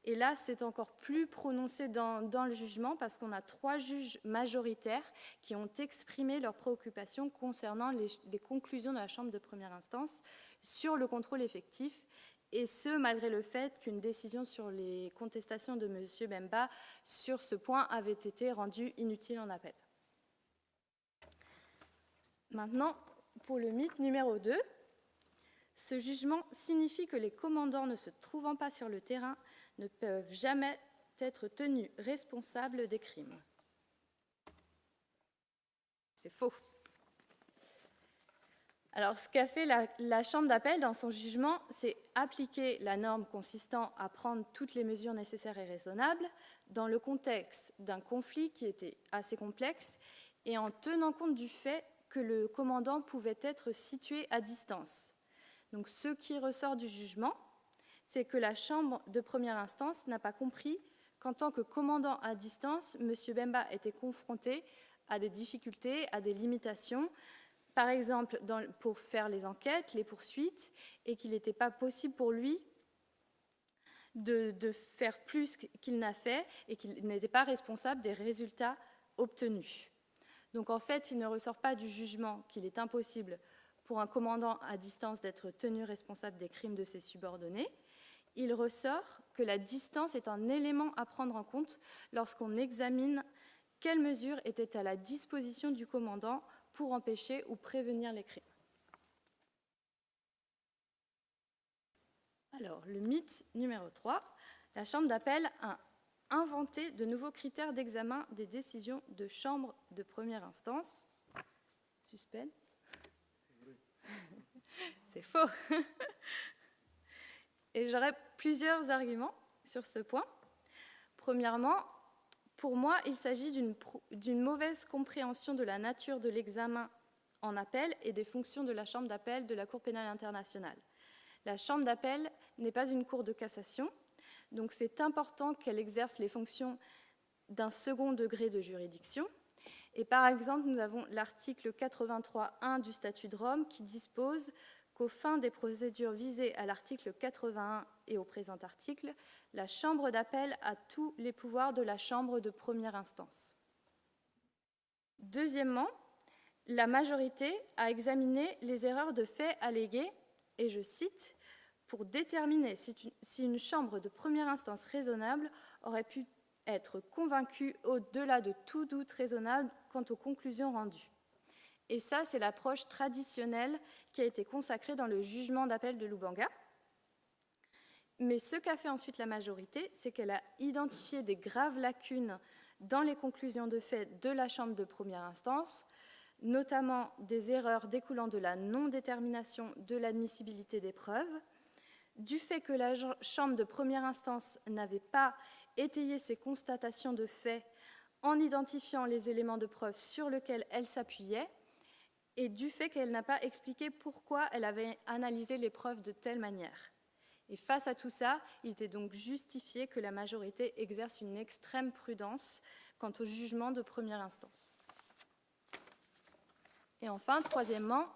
Et là, c'est encore plus prononcé dans le jugement parce qu'on a 3 juges majoritaires qui ont exprimé leurs préoccupations concernant les conclusions de la Chambre de première instance sur le contrôle effectif, et ce, malgré le fait qu'une décision sur les contestations de M. Bemba sur ce point avait été rendue inutile en appel. Maintenant, pour le mythe numéro 2, ce jugement signifie que les commandants ne se trouvant pas sur le terrain ne peuvent jamais être tenus responsables des crimes. C'est faux. Alors, ce qu'a fait la Chambre d'appel dans son jugement, c'est appliquer la norme consistant à prendre toutes les mesures nécessaires et raisonnables dans le contexte d'un conflit qui était assez complexe et en tenant compte du fait que le commandant pouvait être situé à distance. Donc, ce qui ressort du jugement, c'est que la Chambre de première instance n'a pas compris qu'en tant que commandant à distance, M. Bemba était confronté à des difficultés, à des limitations, par exemple pour faire les enquêtes, les poursuites, et qu'il n'était pas possible pour lui de faire plus qu'il n'a fait et qu'il n'était pas responsable des résultats obtenus. Donc en fait, il ne ressort pas du jugement qu'il est impossible pour un commandant à distance d'être tenu responsable des crimes de ses subordonnés. Il ressort que la distance est un élément à prendre en compte lorsqu'on examine quelles mesures étaient à la disposition du commandant pour empêcher ou prévenir les crimes. Alors, le mythe numéro 3, la Chambre d'appel a inventé de nouveaux critères d'examen des décisions de chambre de première instance. Suspense. C'est faux. Et j'aurais plusieurs arguments sur ce point. Premièrement, pour moi, il s'agit d'une mauvaise compréhension de la nature de l'examen en appel et des fonctions de la Chambre d'appel de la Cour pénale internationale. La Chambre d'appel n'est pas une cour de cassation, donc c'est important qu'elle exerce les fonctions d'un second degré de juridiction. Et par exemple, nous avons l'article 83.1 du statut de Rome qui dispose qu'aux fins des procédures visées à l'article 81 et au présent article, la Chambre d'appel a tous les pouvoirs de la Chambre de première instance. Deuxièmement, la majorité a examiné les erreurs de fait alléguées, et je cite, pour déterminer si une chambre de première instance raisonnable aurait pu être convaincue au-delà de tout doute raisonnable quant aux conclusions rendues. Et ça, c'est l'approche traditionnelle qui a été consacrée dans le jugement d'appel de Lubanga. Mais ce qu'a fait ensuite la majorité, c'est qu'elle a identifié des graves lacunes dans les conclusions de fait de la chambre de première instance, notamment des erreurs découlant de la non-détermination de l'admissibilité des preuves, du fait que la chambre de première instance n'avait pas étayé ses constatations de fait en identifiant les éléments de preuve sur lesquels elle s'appuyait, et du fait qu'elle n'a pas expliqué pourquoi elle avait analysé les preuves de telle manière. Et face à tout ça, il était donc justifié que la majorité exerce une extrême prudence quant au jugement de première instance. Et enfin, troisièmement,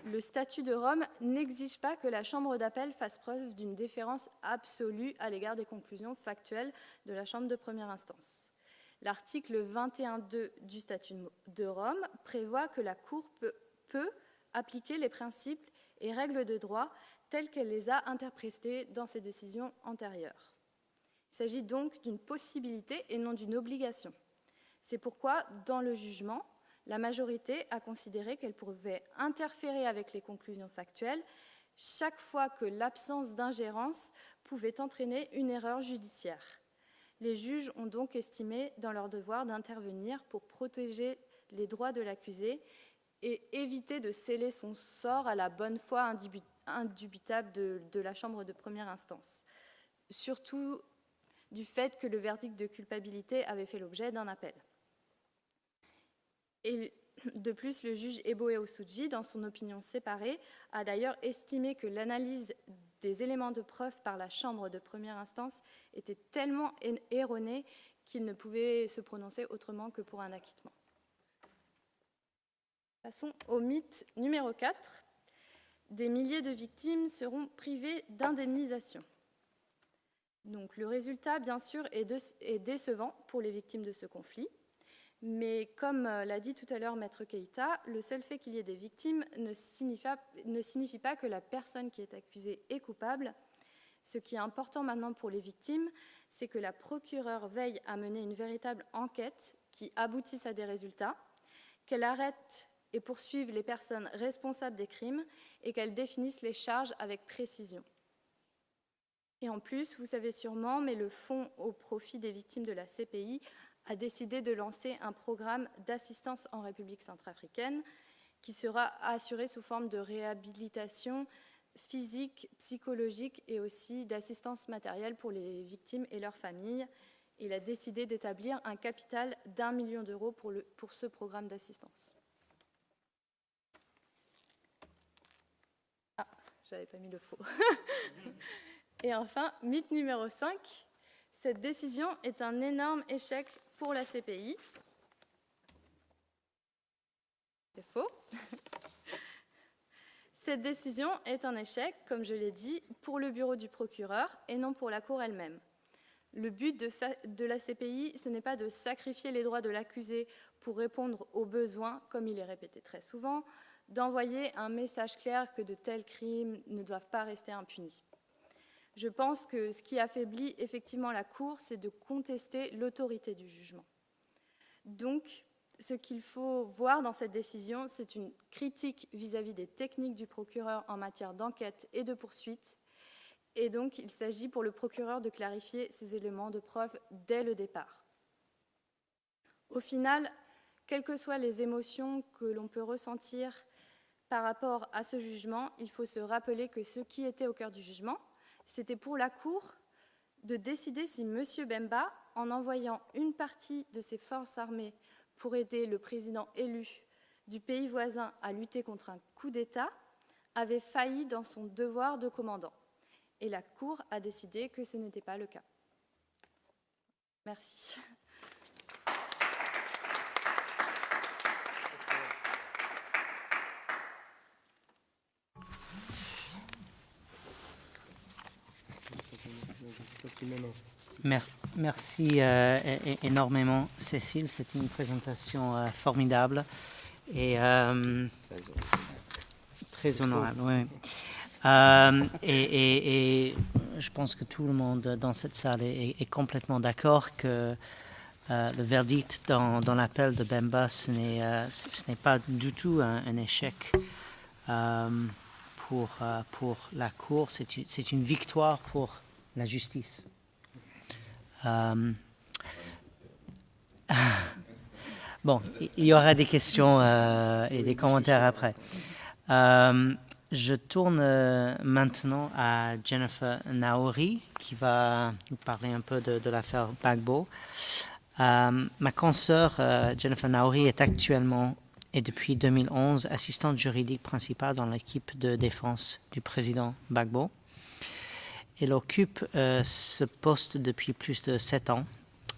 le statut de Rome n'exige pas que la Chambre d'appel fasse preuve d'une déférence absolue à l'égard des conclusions factuelles de la Chambre de première instance. L'article 21.2 du statut de Rome prévoit que la Cour peut appliquer les principes et règles de droit telles qu'elle les a interprétés dans ses décisions antérieures. Il s'agit donc d'une possibilité et non d'une obligation. C'est pourquoi, dans le jugement, la majorité a considéré qu'elle pouvait interférer avec les conclusions factuelles chaque fois que l'absence d'ingérence pouvait entraîner une erreur judiciaire. Les juges ont donc estimé dans leur devoir d'intervenir pour protéger les droits de l'accusé et éviter de sceller son sort à la bonne foi indubitable de la Chambre de première instance, surtout du fait que le verdict de culpabilité avait fait l'objet d'un appel. Et de plus, le juge Eboe Osuji, dans son opinion séparée, a d'ailleurs estimé que l'analyse des éléments de preuve par la Chambre de première instance était tellement erronée qu'il ne pouvait se prononcer autrement que pour un acquittement. Passons au mythe numéro 4. Des milliers de victimes seront privées d'indemnisation. Donc, le résultat, bien sûr, est décevant pour les victimes de ce conflit. Mais comme l'a dit tout à l'heure Maître Keïta, le seul fait qu'il y ait des victimes ne signifie pas que la personne qui est accusée est coupable. Ce qui est important maintenant pour les victimes, c'est que la procureure veille à mener une véritable enquête qui aboutisse à des résultats, qu'elle arrête et poursuive les personnes responsables des crimes et qu'elle définisse les charges avec précision. Et en plus, vous savez sûrement, mais le Fonds au profit des victimes de la CPI a décidé de lancer un programme d'assistance en République centrafricaine qui sera assuré sous forme de réhabilitation physique, psychologique et aussi d'assistance matérielle pour les victimes et leurs familles. Il a décidé d'établir un capital d'1 million d'euros pour ce programme d'assistance. Ah, j'avais pas mis le faux. Et enfin, mythe numéro 5. Cette décision est un énorme échec pour la CPI. C'est faux. Cette décision est un échec, comme je l'ai dit, pour le bureau du procureur et non pour la Cour elle-même. Le but de la CPI, ce n'est pas de sacrifier les droits de l'accusé pour répondre aux besoins, comme il est répété très souvent, d'envoyer un message clair que de tels crimes ne doivent pas rester impunis. Je pense que ce qui affaiblit effectivement la Cour, c'est de contester l'autorité du jugement. Donc, ce qu'il faut voir dans cette décision, c'est une critique vis-à-vis des techniques du procureur en matière d'enquête et de poursuite. Et donc, il s'agit pour le procureur de clarifier ces éléments de preuve dès le départ. Au final, quelles que soient les émotions que l'on peut ressentir par rapport à ce jugement, il faut se rappeler que ce qui était au cœur du jugement, c'était pour la Cour de décider si M. Bemba, en envoyant une partie de ses forces armées pour aider le président élu du pays voisin à lutter contre un coup d'État, avait failli dans son devoir de commandant. Et la Cour a décidé que ce n'était pas le cas. Merci. Merci énormément, Cécile. C'est une présentation formidable et très honorable. Oui. Et je pense que tout le monde dans cette salle est complètement d'accord que le verdict dans l'appel de Bemba, ce n'est pas du tout un échec pour la Cour. C'est une victoire pour la justice. Bon, il y aura des questions et des commentaires après. Je tourne maintenant à Jennifer Naouri, qui va nous parler un peu de l'affaire Gbagbo. Ma consoeur Jennifer Naouri est actuellement et depuis 2011 assistante juridique principale dans l'équipe de défense du président Gbagbo. Elle occupe ce poste depuis plus de 7 ans.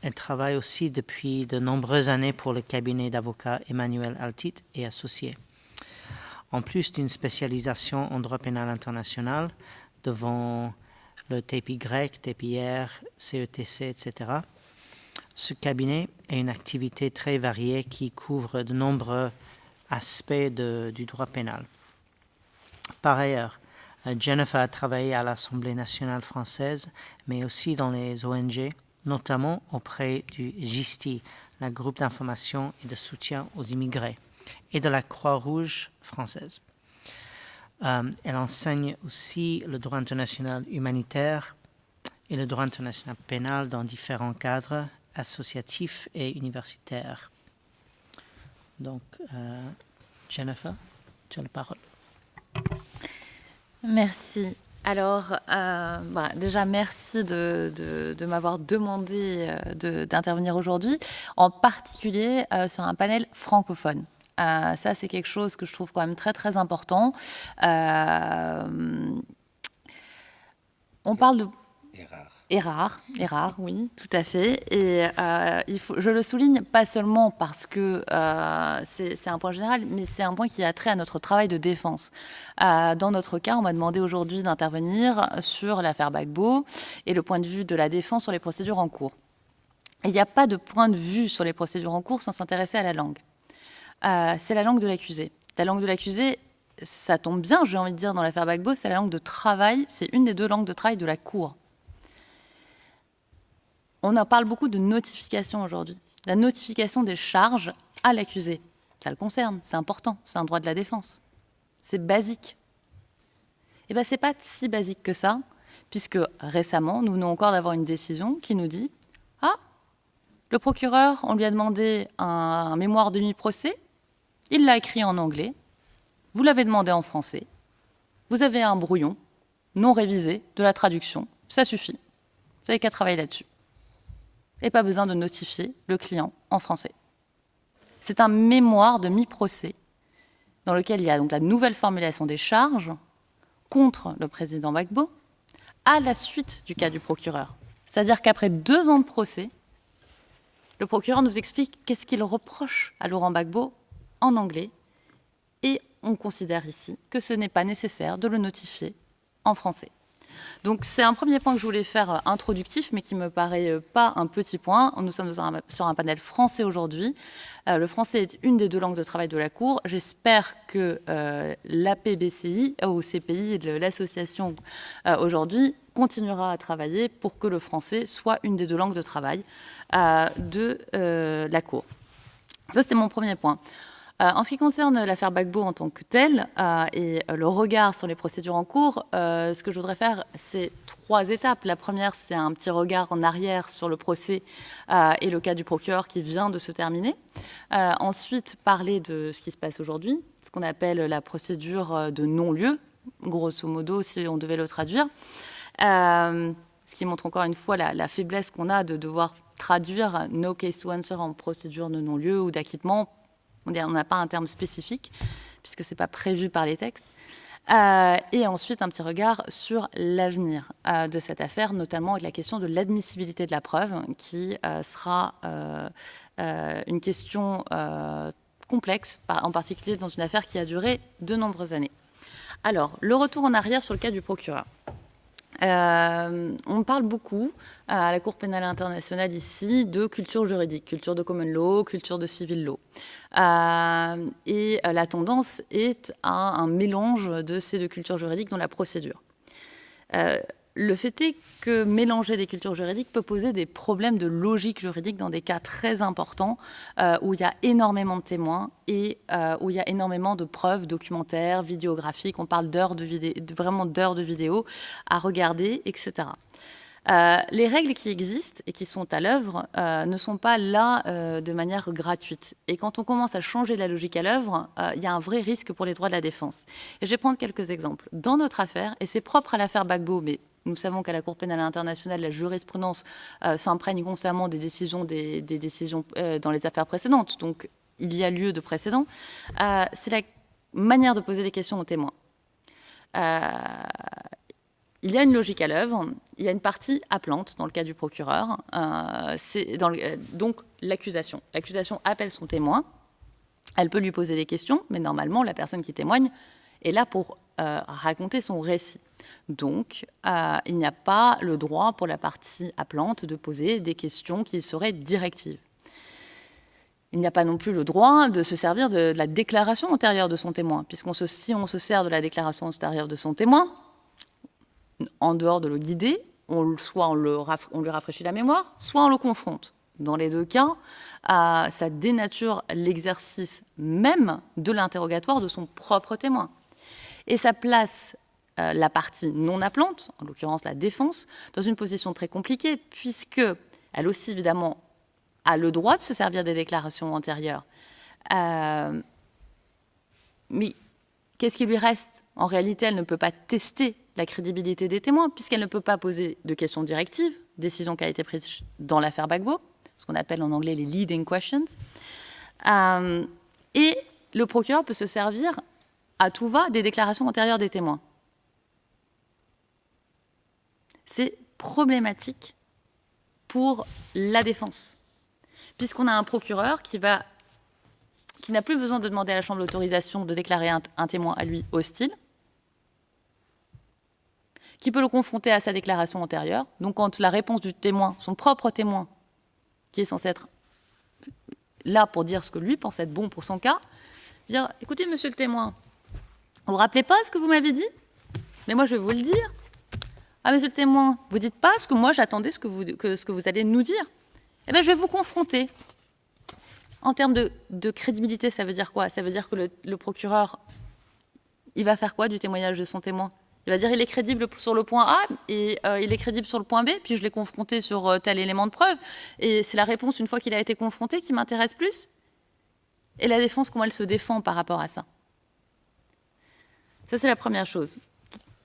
Elle travaille aussi depuis de nombreuses années pour le cabinet d'avocats Emmanuel Altit et Associés. En plus d'une spécialisation en droit pénal international devant le TPY, TPR, CETC, etc., ce cabinet a une activité très variée qui couvre de nombreux aspects du droit pénal. Par ailleurs, Jennifer a travaillé à l'Assemblée nationale française, mais aussi dans les ONG, notamment auprès du GISTI, le groupe d'information et de soutien aux immigrés, et de la Croix-Rouge française. Elle enseigne aussi le droit international humanitaire et le droit international pénal dans différents cadres associatifs et universitaires. Donc, Jennifer, tu as la parole. Merci. Alors, déjà, merci de m'avoir demandé d'intervenir aujourd'hui, en particulier sur un panel francophone. Ça, c'est quelque chose que je trouve quand même très, très important. On parle de... Et rare, oui, tout à fait. Et je le souligne pas seulement parce que c'est un point général, mais c'est un point qui a trait à notre travail de défense. Dans notre cas, on m'a demandé aujourd'hui d'intervenir sur l'affaire Gbagbo et le point de vue de la défense sur les procédures en cours. Il n'y a pas de point de vue sur les procédures en cours sans s'intéresser à la langue. C'est la langue de l'accusé. La langue de l'accusé, ça tombe bien, j'ai envie de dire, dans l'affaire Gbagbo, c'est la langue de travail, c'est une des 2 langues de travail de la Cour. On en parle beaucoup de notification aujourd'hui. La notification des charges à l'accusé. Ça le concerne, c'est important, c'est un droit de la défense. C'est basique. Eh bien, ce n'est pas si basique que ça, puisque récemment, nous venons encore d'avoir une décision qui nous dit « Ah, le procureur, on lui a demandé un mémoire de mi-procès, il l'a écrit en anglais, vous l'avez demandé en français, vous avez un brouillon non révisé de la traduction, ça suffit, vous n'avez qu'à travailler là-dessus. » Et pas besoin de notifier le client en français. C'est un mémoire de mi-procès dans lequel il y a donc la nouvelle formulation des charges contre le président Gbagbo à la suite du cas du procureur. C'est-à-dire qu'après 2 ans de procès, le procureur nous explique qu'est-ce qu'il reproche à Laurent Gbagbo en anglais et on considère ici que ce n'est pas nécessaire de le notifier en français. Donc c'est un premier point que je voulais faire introductif, mais qui ne me paraît pas un petit point. Nous sommes sur un panel français aujourd'hui. Le français est une des 2 langues de travail de la Cour. J'espère que l'APBCI, ou CPI, l'association aujourd'hui, continuera à travailler pour que le français soit une des 2 langues de travail de la Cour. Ça, c'était mon premier point. En ce qui concerne l'affaire Gbagbo en tant que telle et le regard sur les procédures en cours, ce que je voudrais faire, c'est 3 étapes. La première, c'est un petit regard en arrière sur le procès et le cas du procureur qui vient de se terminer. Ensuite, parler de ce qui se passe aujourd'hui, ce qu'on appelle la procédure de non-lieu, grosso modo, si on devait le traduire. Ce qui montre encore une fois la faiblesse qu'on a de devoir traduire no case to answer en procédure de non-lieu ou d'acquittement. On n'a pas un terme spécifique, puisque ce n'est pas prévu par les textes. Et ensuite, un petit regard sur l'avenir de cette affaire, notamment avec la question de l'admissibilité de la preuve, qui sera une question complexe, en particulier dans une affaire qui a duré de nombreuses années. Alors, le retour en arrière sur le cas du procureur. On parle beaucoup à la Cour pénale internationale ici de culture juridique, culture de common law, culture de civil law. Et la tendance est à un mélange de ces deux cultures juridiques dans la procédure. Le fait est que mélanger des cultures juridiques peut poser des problèmes de logique juridique dans des cas très importants où il y a énormément de témoins et où il y a énormément de preuves documentaires, vidéographiques. On parle vraiment d'heures de vidéos à regarder, etc. Les règles qui existent et qui sont à l'œuvre ne sont pas là de manière gratuite. Et quand on commence à changer la logique à l'œuvre, il y a un vrai risque pour les droits de la défense. Et je vais prendre quelques exemples. Dans notre affaire, et c'est propre à l'affaire Gbagbo, mais nous savons qu'à la Cour pénale internationale, la jurisprudence s'imprègne constamment des décisions dans les affaires précédentes. Donc, il y a lieu de précédent. C'est la manière de poser des questions aux témoins. Il y a une logique à l'œuvre. Il y a une partie appelante dans le cas du procureur. Donc, l'accusation. L'accusation appelle son témoin. Elle peut lui poser des questions, mais normalement, la personne qui témoigne est là pour raconter son récit. Donc, il n'y a pas le droit pour la partie appelante de poser des questions qui seraient directives. Il n'y a pas non plus le droit de se servir de la déclaration antérieure de son témoin, si on se sert de la déclaration antérieure de son témoin, en dehors de le guider, soit on lui rafraîchit la mémoire, soit on le confronte. Dans les deux cas, ça dénature l'exercice même de l'interrogatoire de son propre témoin. Et ça place la partie non appelante, en l'occurrence la défense, dans une position très compliquée, puisqu'elle aussi, évidemment, a le droit de se servir des déclarations antérieures. Mais qu'est-ce qui lui reste? En réalité, elle ne peut pas tester la crédibilité des témoins, puisqu'elle ne peut pas poser de questions directives, décision qui a été prise dans l'affaire Gbagbo, ce qu'on appelle en anglais les leading questions. Et le procureur peut se servir à tout va des déclarations antérieures des témoins. C'est problématique pour la défense, puisqu'on a un procureur qui n'a plus besoin de demander à la Chambre l'autorisation de déclarer un témoin à lui hostile, qui peut le confronter à sa déclaration antérieure. Donc quand la réponse du témoin, son propre témoin, qui est censé être là pour dire ce que lui pense être bon pour son cas, dire « Écoutez, monsieur le témoin, vous ne vous rappelez pas ce que vous m'avez dit? Mais moi, je vais vous le dire. Ah, monsieur le témoin, vous ne dites pas ce que moi, j'attendais ce que vous allez nous dire. Eh bien, je vais vous confronter. » En termes de crédibilité, ça veut dire quoi? Ça veut dire que le procureur, il va faire quoi du témoignage de son témoin? Il va dire il est crédible sur le point A et il est crédible sur le point B, puis je l'ai confronté sur tel élément de preuve. Et c'est la réponse, une fois qu'il a été confronté, qui m'intéresse plus. Et la défense, comment elle se défend par rapport à ça? Ça, c'est la première chose.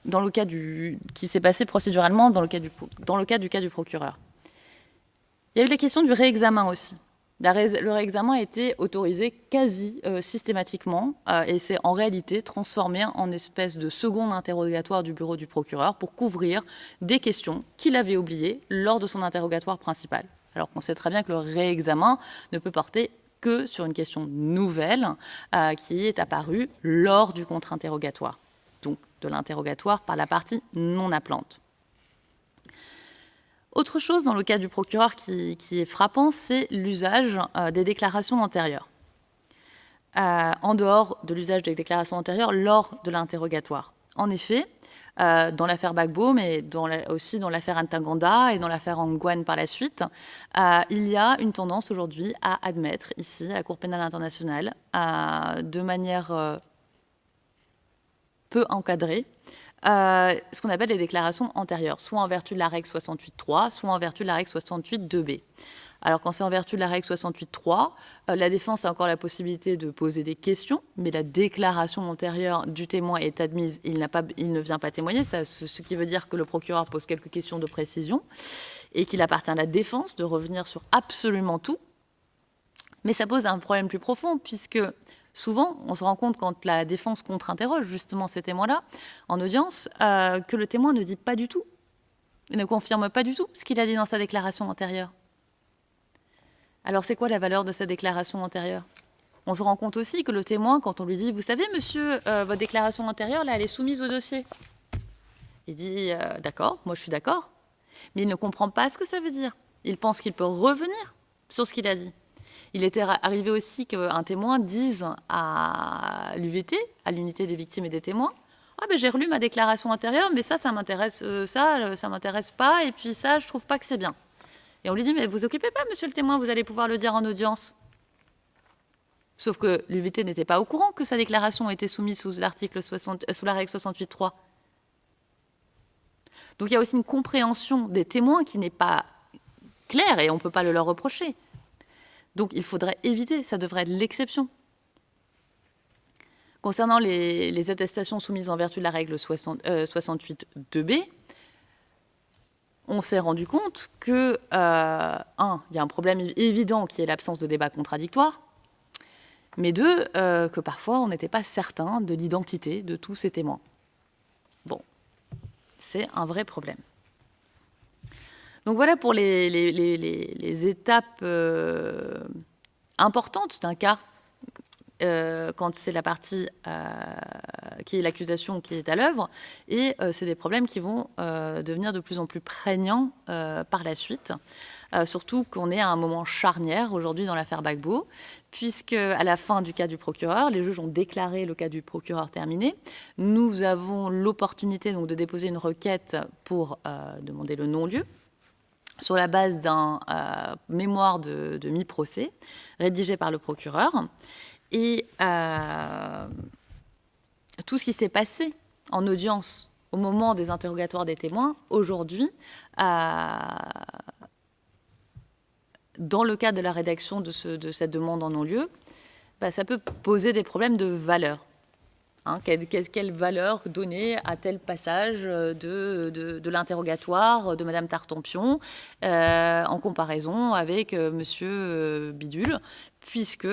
Dans le cas qui s'est passé procéduralement dans le cas du procureur. Il y a eu la question du réexamen aussi. Le réexamen a été autorisé quasi systématiquement et c'est en réalité transformé en espèce de second interrogatoire du bureau du procureur pour couvrir des questions qu'il avait oubliées lors de son interrogatoire principal. Alors qu'on sait très bien que le réexamen ne peut porter que sur une question nouvelle qui est apparue lors du contre-interrogatoire, donc de l'interrogatoire par la partie non appelante. Autre chose dans le cas du procureur qui est frappant, c'est l'usage des déclarations antérieures. En dehors de l'usage des déclarations antérieures lors de l'interrogatoire. En effet, dans l'affaire Gbagbo, mais aussi dans l'affaire Ntaganda et dans l'affaire Ongwen par la suite, il y a une tendance aujourd'hui à admettre ici, à la Cour pénale internationale, de manière peu encadrée, ce qu'on appelle les déclarations antérieures, soit en vertu de la règle 68.3, soit en vertu de la règle 68.2b. Alors quand c'est en vertu de la règle 68.3, la défense a encore la possibilité de poser des questions, mais la déclaration antérieure du témoin est admise, il ne vient pas témoigner, ce qui veut dire que le procureur pose quelques questions de précision et qu'il appartient à la défense de revenir sur absolument tout. Mais ça pose un problème plus profond, puisque souvent, on se rend compte quand la défense contre-interroge justement ces témoins-là en audience, que le témoin ne dit pas du tout, il ne confirme pas du tout ce qu'il a dit dans sa déclaration antérieure. Alors c'est quoi la valeur de sa déclaration antérieure? On se rend compte aussi que le témoin, quand on lui dit « Vous savez, monsieur, votre déclaration antérieure, là, elle est soumise au dossier ». Il dit d'accord, moi je suis d'accord, mais il ne comprend pas ce que ça veut dire. Il pense qu'il peut revenir sur ce qu'il a dit. Il était arrivé aussi qu'un témoin dise à l'UVT, à l'unité des victimes et des témoins, ah ben j'ai relu ma déclaration antérieure, mais ça m'intéresse, ça m'intéresse pas, et puis ça, je trouve pas que c'est bien. Et on lui dit, mais vous occupez pas, monsieur le témoin, vous allez pouvoir le dire en audience. Sauf que l'UVT n'était pas au courant que sa déclaration était soumise sous la règle 68.3. Donc il y a aussi une compréhension des témoins qui n'est pas claire, et on ne peut pas le leur reprocher. Donc il faudrait éviter, ça devrait être l'exception. Concernant les attestations soumises en vertu de la règle 68.2b, on s'est rendu compte que, il y a un problème évident qui est l'absence de débat contradictoire, mais deux, que parfois on n'était pas certain de l'identité de tous ces témoins. Bon, c'est un vrai problème. Donc voilà pour les étapes importantes d'un cas, quand c'est la partie qui est l'accusation qui est à l'œuvre, et c'est des problèmes qui vont devenir de plus en plus prégnants par la suite, surtout qu'on est à un moment charnière aujourd'hui dans l'affaire Gbagbo, puisque à la fin du cas du procureur, les juges ont déclaré le cas du procureur terminé. Nous avons l'opportunité donc de déposer une requête pour demander le non-lieu, sur la base d'un mémoire de mi-procès rédigé par le procureur. Et tout ce qui s'est passé en audience au moment des interrogatoires des témoins, aujourd'hui, dans le cadre de la rédaction de cette demande en non-lieu, ça peut poser des problèmes de valeur. Quelle valeur donner à tel passage de l'interrogatoire de Madame Tartampion en comparaison avec Monsieur Bidule, puisque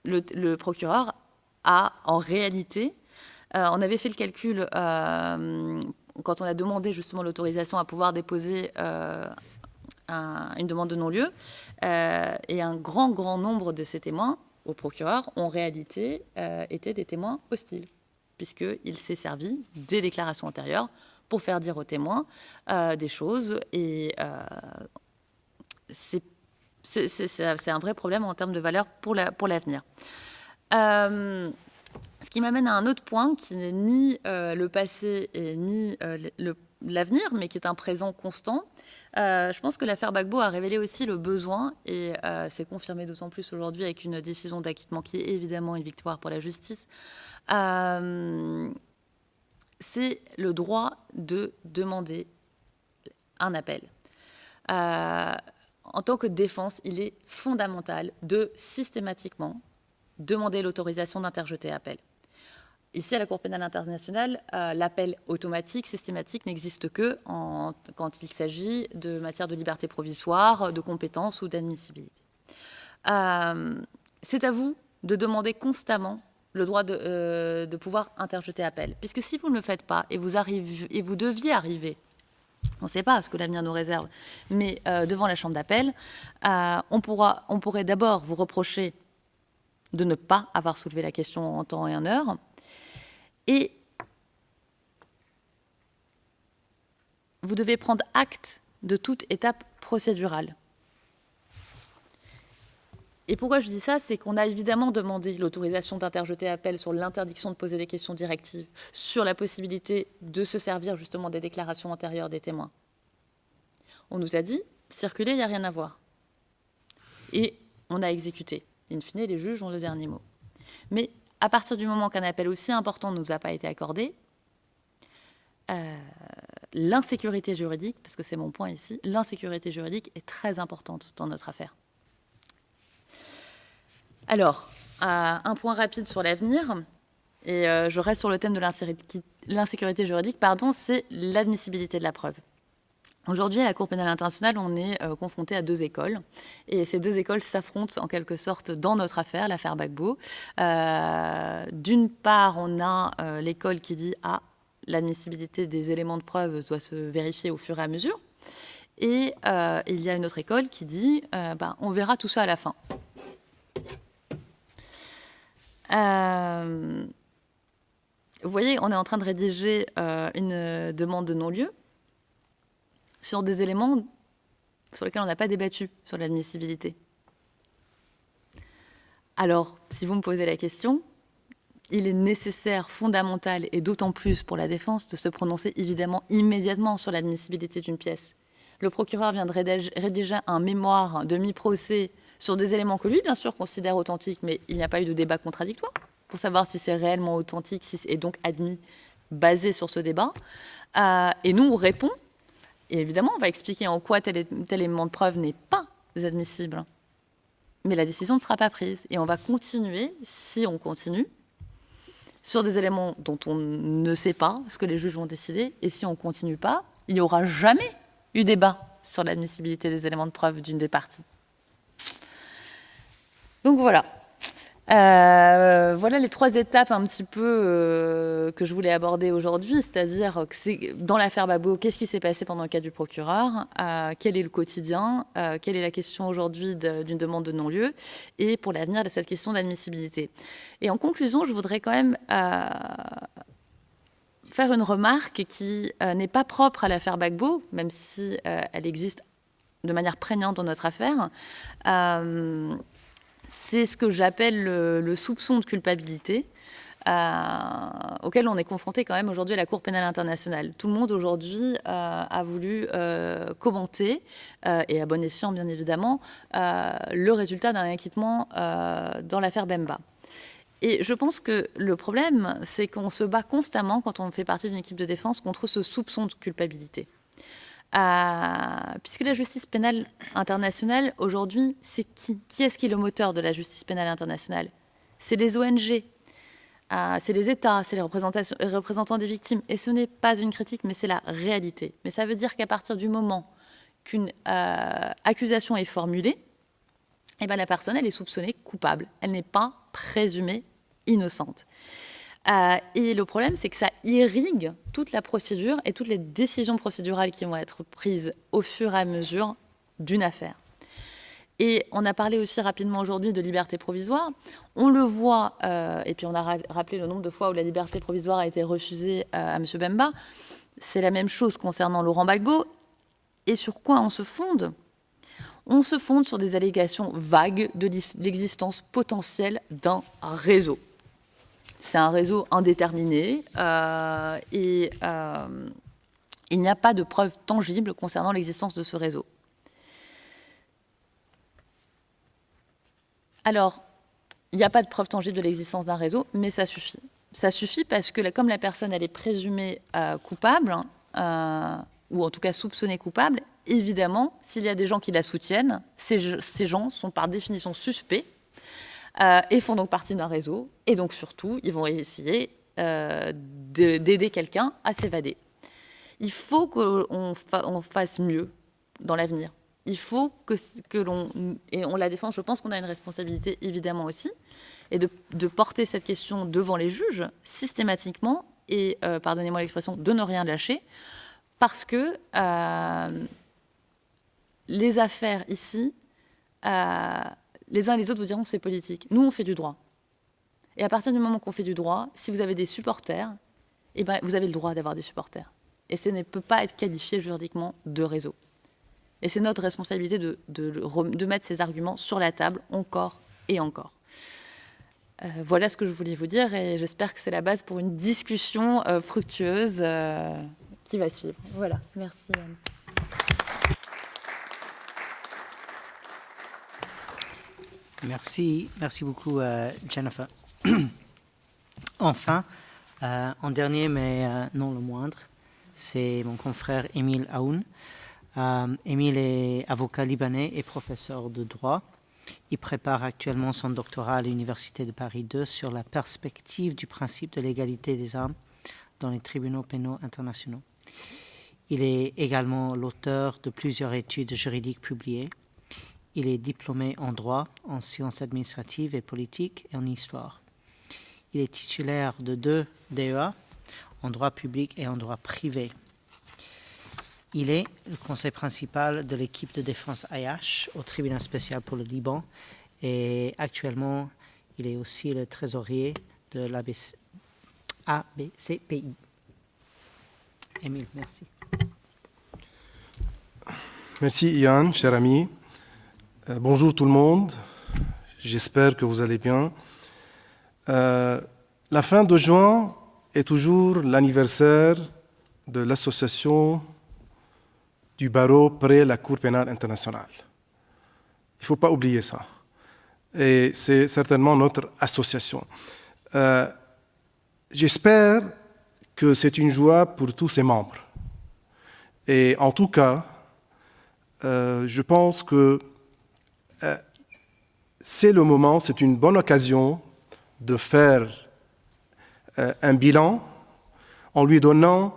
le procureur a en réalité, on avait fait le calcul quand on a demandé justement l'autorisation à pouvoir déposer une demande de non-lieu, et un grand nombre de ces témoins au procureur, en réalité, étaient des témoins hostiles, puisqu'il s'est servi des déclarations antérieures pour faire dire aux témoins des choses. Et c'est un vrai problème en termes de valeur pour l'avenir. Ce qui m'amène à un autre point, qui n'est ni le passé et ni l'avenir, mais qui est un présent constant. Je pense que l'affaire Gbagbo a révélé aussi le besoin, et c'est confirmé d'autant plus aujourd'hui avec une décision d'acquittement qui est évidemment une victoire pour la justice, c'est le droit de demander un appel. En tant que défense, il est fondamental de systématiquement demander l'autorisation d'interjeter appel. Ici, à la Cour pénale internationale, l'appel automatique, systématique, n'existe que quand il s'agit de matière de liberté provisoire, de compétence ou d'admissibilité. C'est à vous de demander constamment le droit de pouvoir interjeter appel. Puisque si vous ne le faites pas, et vous deviez arriver, on ne sait pas ce que l'avenir nous réserve, mais devant la chambre d'appel, on pourrait d'abord vous reprocher de ne pas avoir soulevé la question en temps et en heure, et vous devez prendre acte de toute étape procédurale. Et pourquoi je dis ça, c'est qu'on a évidemment demandé l'autorisation d'interjeter appel sur l'interdiction de poser des questions directives, sur la possibilité de se servir justement des déclarations antérieures des témoins. On nous a dit, circuler, il n'y a rien à voir. Et on a exécuté. In fine, les juges ont le dernier mot. Mais à partir du moment qu'un appel aussi important ne nous a pas été accordé, l'insécurité juridique, parce que c'est mon point ici, l'insécurité juridique est très importante dans notre affaire. Alors, un point rapide sur l'avenir, et je reste sur le thème de l'insécurité juridique, c'est l'admissibilité de la preuve. Aujourd'hui, à la Cour pénale internationale, on est confronté à deux écoles. Et ces deux écoles s'affrontent en quelque sorte dans notre affaire, l'affaire Gbagbo. D'une part, on a l'école qui dit « Ah, l'admissibilité des éléments de preuve doit se vérifier au fur et à mesure ». Et il y a une autre école qui dit « On verra tout ça à la fin ». vous voyez, on est en train de rédiger une demande de non-lieu sur des éléments sur lesquels on n'a pas débattu sur l'admissibilité. Alors, si vous me posez la question, il est nécessaire, fondamental, et d'autant plus pour la défense, de se prononcer évidemment immédiatement sur l'admissibilité d'une pièce. Le procureur vient de rédiger un mémoire de mi-procès sur des éléments que lui, bien sûr, considère authentiques, mais il n'y a pas eu de débat contradictoire pour savoir si c'est réellement authentique, si c'est donc admis, basé sur ce débat. Et nous, on répond, et évidemment, on va expliquer en quoi tel élément de preuve n'est pas admissible. Mais la décision ne sera pas prise. Et on va continuer, si on continue, sur des éléments dont on ne sait pas ce que les juges vont décider. Et si on ne continue pas, il n'y aura jamais eu débat sur l'admissibilité des éléments de preuve d'une des parties. Donc voilà. Voilà les 3 étapes un petit peu que je voulais aborder aujourd'hui, c'est-à-dire que c'est dans l'affaire Gbagbo, qu'est-ce qui s'est passé pendant le cas du procureur, quel est le quotidien, quelle est la question aujourd'hui d'une demande de non-lieu, et pour l'avenir de cette question d'admissibilité. Et en conclusion, je voudrais quand même faire une remarque qui n'est pas propre à l'affaire Gbagbo, même si elle existe de manière prégnante dans notre affaire. C'est ce que j'appelle le soupçon de culpabilité auquel on est confronté quand même aujourd'hui à la Cour pénale internationale. Tout le monde aujourd'hui a voulu commenter, et à bon escient bien évidemment, le résultat d'un acquittement dans l'affaire Bemba. Et je pense que le problème, c'est qu'on se bat constamment, quand on fait partie d'une équipe de défense, contre ce soupçon de culpabilité. Puisque la justice pénale internationale, aujourd'hui, c'est qui ? Qui est-ce qui est le moteur de la justice pénale internationale ? C'est les ONG, c'est les États, c'est les représentants des victimes. Et ce n'est pas une critique, mais c'est la réalité. Mais ça veut dire qu'à partir du moment qu'une accusation est formulée, eh ben, la personne, elle est soupçonnée coupable. Elle n'est pas présumée innocente. Et le problème, c'est que ça irrigue toute la procédure et toutes les décisions procédurales qui vont être prises au fur et à mesure d'une affaire. Et on a parlé aussi rapidement aujourd'hui de liberté provisoire. On le voit, et puis on a rappelé le nombre de fois où la liberté provisoire a été refusée à M. Bemba. C'est la même chose concernant Laurent Gbagbo. Et sur quoi on se fonde ? On se fonde sur des allégations vagues de l'existence potentielle d'un réseau. C'est un réseau indéterminé et il n'y a pas de preuves tangibles concernant l'existence de ce réseau. Alors, il n'y a pas de preuve tangible de l'existence d'un réseau, mais ça suffit. Ça suffit parce que comme la personne elle est présumée coupable, ou en tout cas soupçonnée coupable, évidemment, s'il y a des gens qui la soutiennent, ces gens sont par définition suspects, et font donc partie d'un réseau, et donc surtout, ils vont essayer d'aider quelqu'un à s'évader. Il faut qu'on fasse mieux dans l'avenir. Il faut que l'on... Et on la défend, je pense qu'on a une responsabilité évidemment aussi, et de porter cette question devant les juges systématiquement, et, pardonnez-moi l'expression, de ne rien lâcher, parce que les affaires ici... les uns et les autres vous diront que c'est politique. Nous, on fait du droit. Et à partir du moment qu'on fait du droit, si vous avez des supporters, eh ben, vous avez le droit d'avoir des supporters. Et ça ne peut pas être qualifié juridiquement de réseau. Et c'est notre responsabilité de mettre ces arguments sur la table encore et encore. Voilà ce que je voulais vous dire, et j'espère que c'est la base pour une discussion fructueuse qui va suivre. Voilà, merci. Merci beaucoup, Jennifer. Enfin, en dernier, mais non le moindre, c'est mon confrère Émile Aoun. Émile est avocat libanais et professeur de droit. Il prépare actuellement son doctorat à l'Université de Paris II sur la perspective du principe de l'égalité des armes dans les tribunaux pénaux internationaux. Il est également l'auteur de plusieurs études juridiques publiées. Il est diplômé en droit, en sciences administratives et politiques et en histoire. Il est titulaire de 2 DEA, en droit public et en droit privé. Il est le conseil principal de l'équipe de défense IH au tribunal spécial pour le Liban et actuellement, il est aussi le trésorier de ABCPI. Émile, merci. Merci Ian, cher ami. Bonjour tout le monde. J'espère que vous allez bien. La fin de juin est toujours l'anniversaire de l'association du barreau près la Cour pénale internationale. Il ne faut pas oublier ça. Et c'est certainement notre association. J'espère que c'est une joie pour tous ses membres. Et en tout cas, je pense que c'est le moment, c'est une bonne occasion de faire un bilan en lui donnant,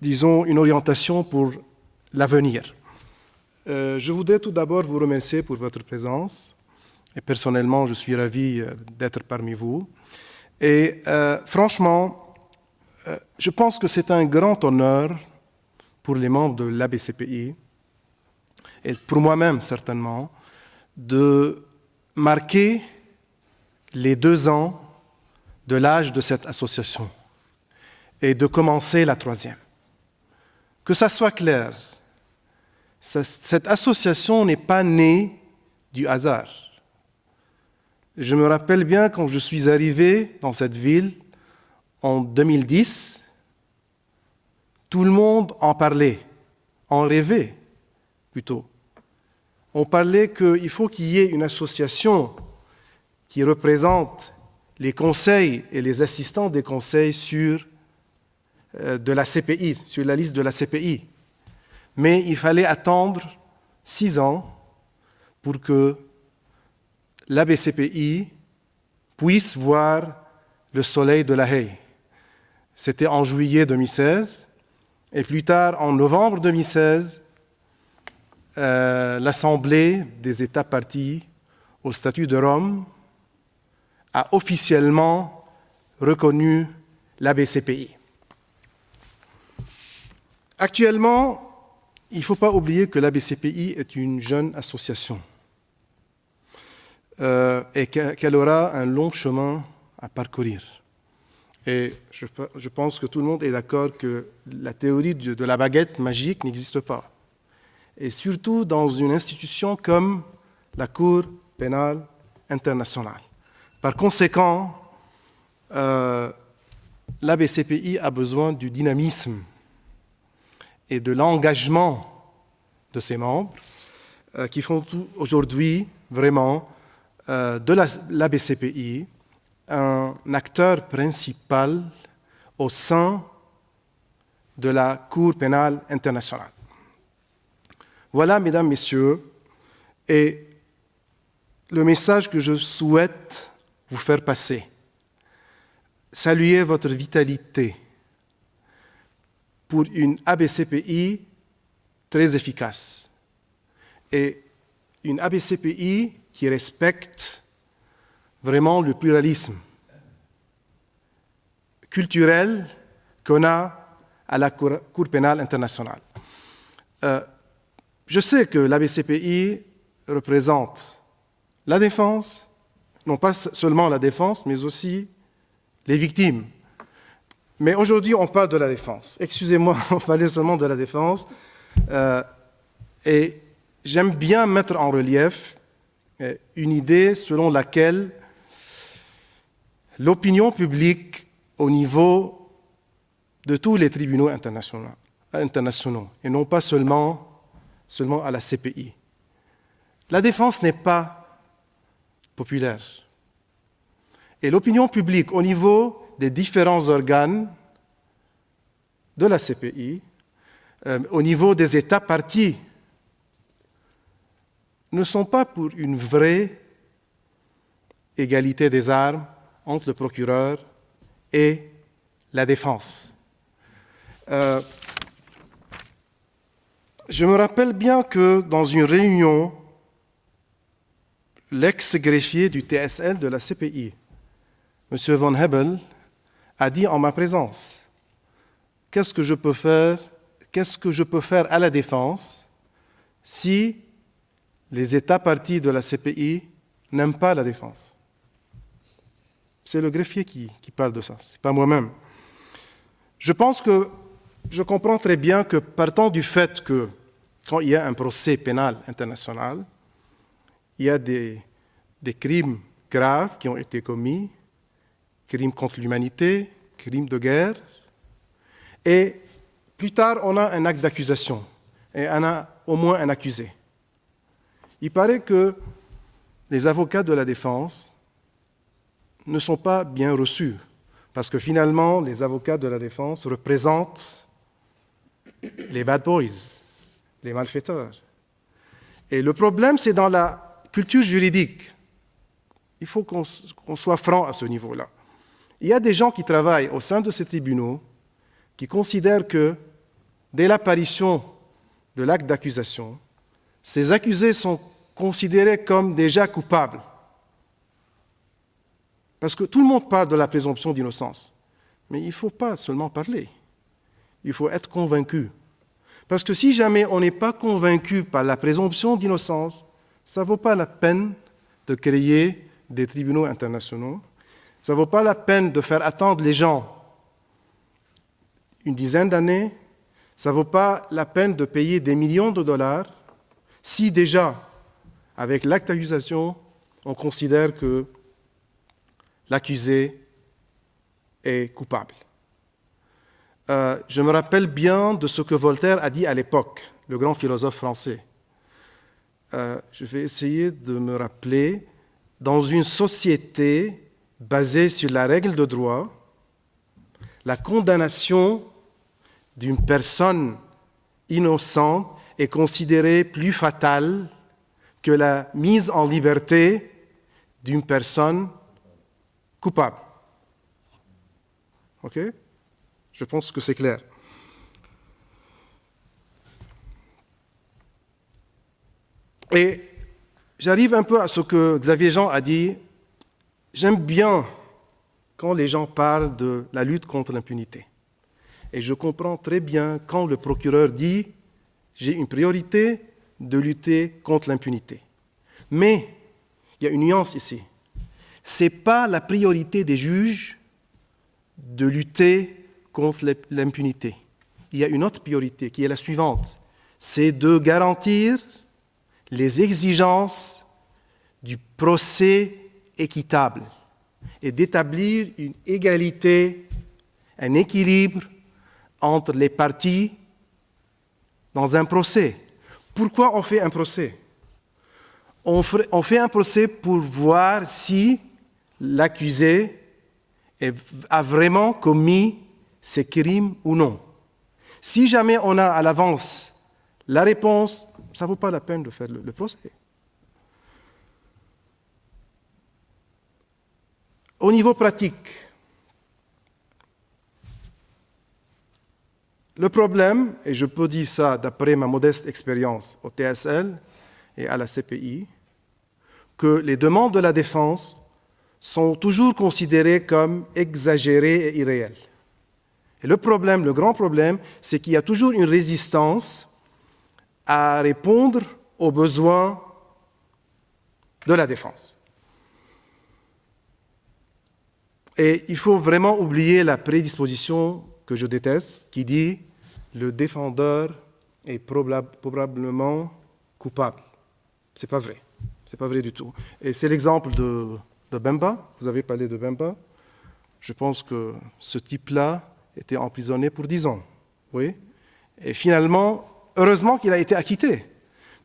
disons, une orientation pour l'avenir. Je voudrais tout d'abord vous remercier pour votre présence. Et personnellement, je suis ravi d'être parmi vous. Et franchement, je pense que c'est un grand honneur pour les membres de l'ABCPI, et pour moi-même certainement, de marquer les 2 ans de l'âge de cette association et de commencer la 3e. Que ça soit clair, cette association n'est pas née du hasard. Je me rappelle bien quand je suis arrivé dans cette ville en 2010, tout le monde en parlait, en rêvait plutôt. On parlait qu'il faut qu'il y ait une association qui représente les conseils et les assistants des conseils de la CPI, sur la liste de la CPI. Mais il fallait attendre 6 ans pour que l'ABCPI puisse voir le soleil de La Haye. C'était en juillet 2016, et plus tard, en novembre 2016, l'Assemblée des États parties au statut de Rome a officiellement reconnu l'ABCPI. Actuellement, il ne faut pas oublier que l'ABCPI est une jeune association et qu'elle aura un long chemin à parcourir. Et je pense que tout le monde est d'accord que la théorie de la baguette magique n'existe pas. Et surtout dans une institution comme la Cour pénale internationale. Par conséquent, l'ABCPI a besoin du dynamisme et de l'engagement de ses membres qui font aujourd'hui vraiment de l'ABCPI un acteur principal au sein de la Cour pénale internationale. Voilà, mesdames, messieurs, et le message que je souhaite vous faire passer. Saluez votre vitalité pour une ABCPI très efficace et une ABCPI qui respecte vraiment le pluralisme culturel qu'on a à la Cour pénale internationale. Je sais que l'ABCPI représente la défense, non pas seulement la défense, mais aussi les victimes. Mais aujourd'hui, on parle de la défense. Excusez-moi, on parlait seulement de la défense. Et j'aime bien mettre en relief une idée selon laquelle l'opinion publique au niveau de tous les tribunaux internationaux et non pas seulement à la CPI. La défense n'est pas populaire. Et l'opinion publique au niveau des différents organes de la CPI, au niveau des États parties, ne sont pas pour une vraie égalité des armes entre le procureur et la défense. Je me rappelle bien que dans une réunion, l'ex-greffier du TSL de la CPI, M. Von Hebel, a dit en ma présence, qu'est-ce que je peux faire à la défense si les États parties de la CPI n'aiment pas la défense? C'est le greffier qui parle de ça, ce n'est pas moi-même. Je pense que je comprends très bien que partant du fait que quand il y a un procès pénal international, il y a des crimes graves qui ont été commis, crimes contre l'humanité, crimes de guerre, et plus tard, on a un acte d'accusation, et on a au moins un accusé. Il paraît que les avocats de la défense ne sont pas bien reçus, parce que finalement, les avocats de la défense représentent les bad boys, les malfaiteurs. Et le problème, c'est dans la culture juridique. Il faut qu'on soit franc à ce niveau-là. Il y a des gens qui travaillent au sein de ces tribunaux qui considèrent que, dès l'apparition de l'acte d'accusation, ces accusés sont considérés comme déjà coupables. Parce que tout le monde parle de la présomption d'innocence. Mais il ne faut pas seulement parler. Il faut être convaincu. Parce que si jamais on n'est pas convaincu par la présomption d'innocence, ça ne vaut pas la peine de créer des tribunaux internationaux. Ça ne vaut pas la peine de faire attendre les gens une dizaine d'années. Ça ne vaut pas la peine de payer des millions de dollars si déjà, avec l'acte d'accusation, on considère que l'accusé est coupable. Je me rappelle bien de ce que Voltaire a dit à l'époque, le grand philosophe français. Je vais essayer de me rappeler. Dans une société basée sur la règle de droit, la condamnation d'une personne innocente est considérée plus fatale que la mise en liberté d'une personne coupable. OK ? Je pense que c'est clair. Et j'arrive un peu à ce que Xavier Jean a dit. J'aime bien quand les gens parlent de la lutte contre l'impunité. Et je comprends très bien quand le procureur dit « j'ai une priorité de lutter contre l'impunité ». Mais il y a une nuance ici. Ce n'est pas la priorité des juges de lutter contre l'impunité. Il y a une autre priorité qui est la suivante. C'est de garantir les exigences du procès équitable et d'établir une égalité, un équilibre entre les parties dans un procès. Pourquoi on fait un procès ? On fait un procès pour voir si l'accusé a vraiment commis ces crimes ou non. Si jamais on a à l'avance la réponse, ça ne vaut pas la peine de faire le procès. Au niveau pratique, le problème, et je peux dire ça d'après ma modeste expérience au TSL et à la CPI, que les demandes de la défense sont toujours considérées comme exagérées et irréelles. Et le problème, le grand problème, c'est qu'il y a toujours une résistance à répondre aux besoins de la défense. Et il faut vraiment oublier la prédisposition que je déteste, qui dit « le défendeur est probablement coupable ». Ce n'est pas vrai. Ce n'est pas vrai du tout. Et c'est l'exemple de Bemba. Vous avez parlé de Bemba. Je pense que ce type-là était emprisonné pour 10 ans. Oui. Et finalement, heureusement qu'il a été acquitté.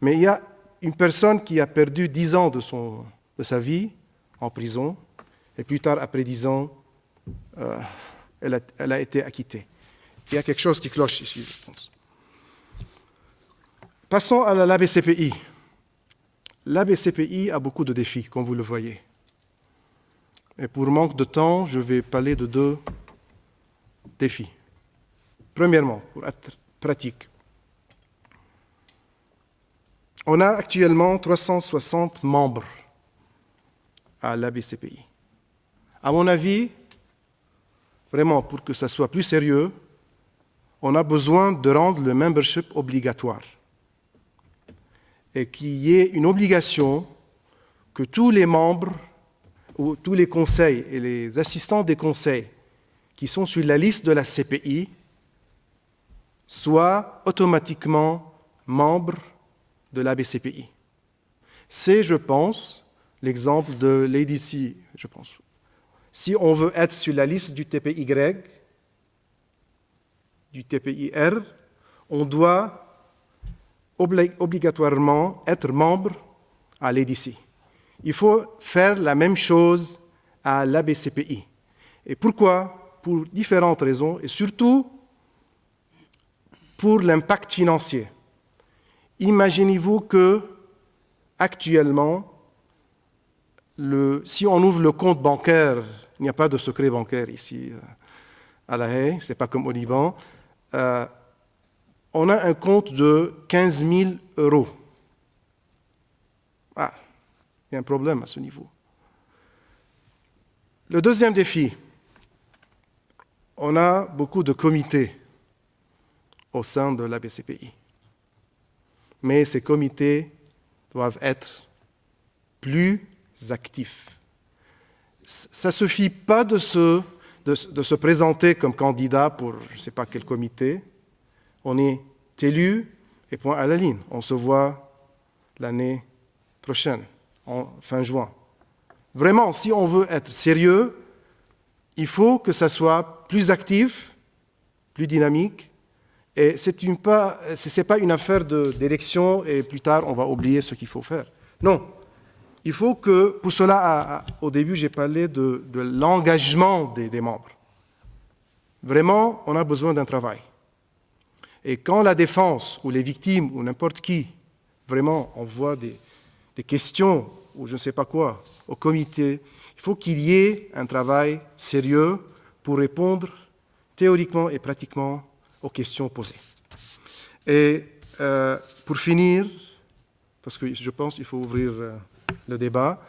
Mais il y a une personne qui a perdu 10 ans de sa vie en prison, et plus tard, après 10 ans, elle a été acquittée. Il y a quelque chose qui cloche ici, je pense. Passons à l'ABCPI. L'ABCPI a beaucoup de défis, comme vous le voyez. Et pour manque de temps, je vais parler de 2 défis. Premièrement, pour être pratique, on a actuellement 360 membres à l'ABCPI. À mon avis, vraiment, pour que ça soit plus sérieux, on a besoin de rendre le membership obligatoire et qu'il y ait une obligation que tous les membres où tous les conseils et les assistants des conseils qui sont sur la liste de la CPI soient automatiquement membres de l'ABCPI. C'est, je pense, l'exemple de l'ADC, je pense. Si on veut être sur la liste du TPY, du TPIR, on doit obligatoirement être membre à l'ADC. Il faut faire la même chose à l'ABCPI. Et pourquoi? Pour différentes raisons, et surtout pour l'impact financier. Imaginez-vous que, actuellement, si on ouvre le compte bancaire, il n'y a pas de secret bancaire ici à La Haye, ce n'est pas comme au Liban, on a un compte de 15 000 €. Ah, il y a un problème à ce niveau. Le deuxième défi, on a beaucoup de comités au sein de l'ABCPI. Mais ces comités doivent être plus actifs. Ça ne suffit pas de se présenter comme candidat pour je ne sais pas quel comité. On est élu et point à la ligne. On se voit l'année prochaine, en fin juin. Vraiment, si on veut être sérieux, il faut que ça soit plus actif, plus dynamique. Et ce n'est pas une affaire d'élection et plus tard on va oublier ce qu'il faut faire. Non, il faut que, pour cela, au début j'ai parlé de l'engagement des membres. Vraiment, on a besoin d'un travail. Et quand la défense ou les victimes ou n'importe qui, vraiment, envoie des questions ou je ne sais pas quoi au comité, il faut qu'il y ait un travail sérieux pour répondre théoriquement et pratiquement aux questions posées. Et pour finir, parce que je pense qu'il faut ouvrir le débat,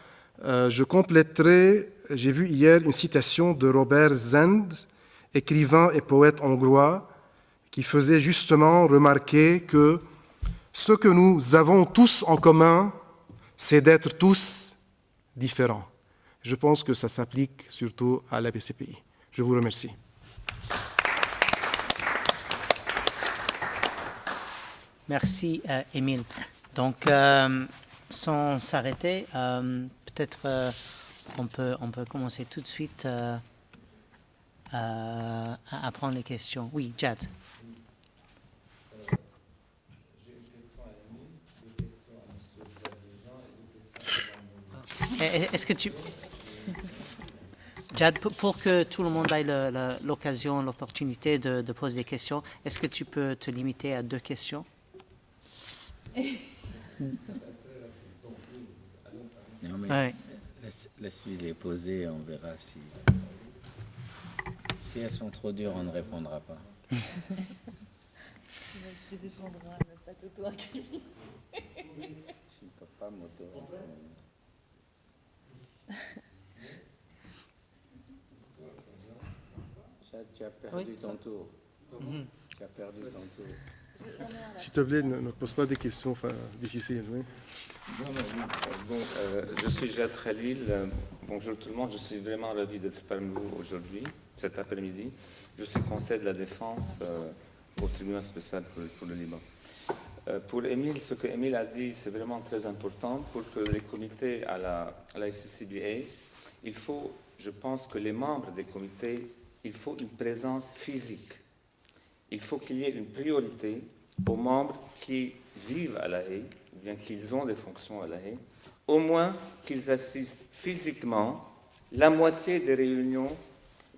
je compléterai, j'ai vu hier une citation de Robert Zend, écrivain et poète hongrois, qui faisait justement remarquer que ce que nous avons tous en commun, c'est d'être tous différents. Je pense que ça s'applique surtout à l'ABCPI. Je vous remercie. Merci, Émile. Donc, sans s'arrêter, peut-être on peut commencer tout de suite à prendre les questions. Oui, Jad. J'ai une question à Émile, deux questions à M. Xavier Jean et deux questions à Mme. Est-ce que tu... Jad, pour que tout le monde ait l'occasion, l'opportunité de poser des questions, est-ce que tu peux te limiter à 2 questions? Non, mais Ouais. laisse-lui les poser, on verra si elles sont trop dures, on ne répondra pas. Tu descendras, ne pas t'auto-incriminer. Je ne peux pas m'auto-incriminer. Tu as perdu ton tour. Tu as perdu ton tour. S'il te plaît, ne pose pas des questions difficiles. Oui. Je suis Jad Khalil. Bonjour tout le monde. Je suis vraiment ravi d'être parmi vous aujourd'hui, cet après-midi. Je suis conseiller de la défense au tribunal spécial pour le Liban. Pour Émile, ce que Émile a dit, c'est vraiment très important. Pour que les comités à la ICCBA, il faut, je pense que les membres des comités, il faut une présence physique. Il faut qu'il y ait une priorité aux membres qui vivent à La Haye, ou bien qu'ils ont des fonctions à La Haye, au moins qu'ils assistent physiquement la moitié des réunions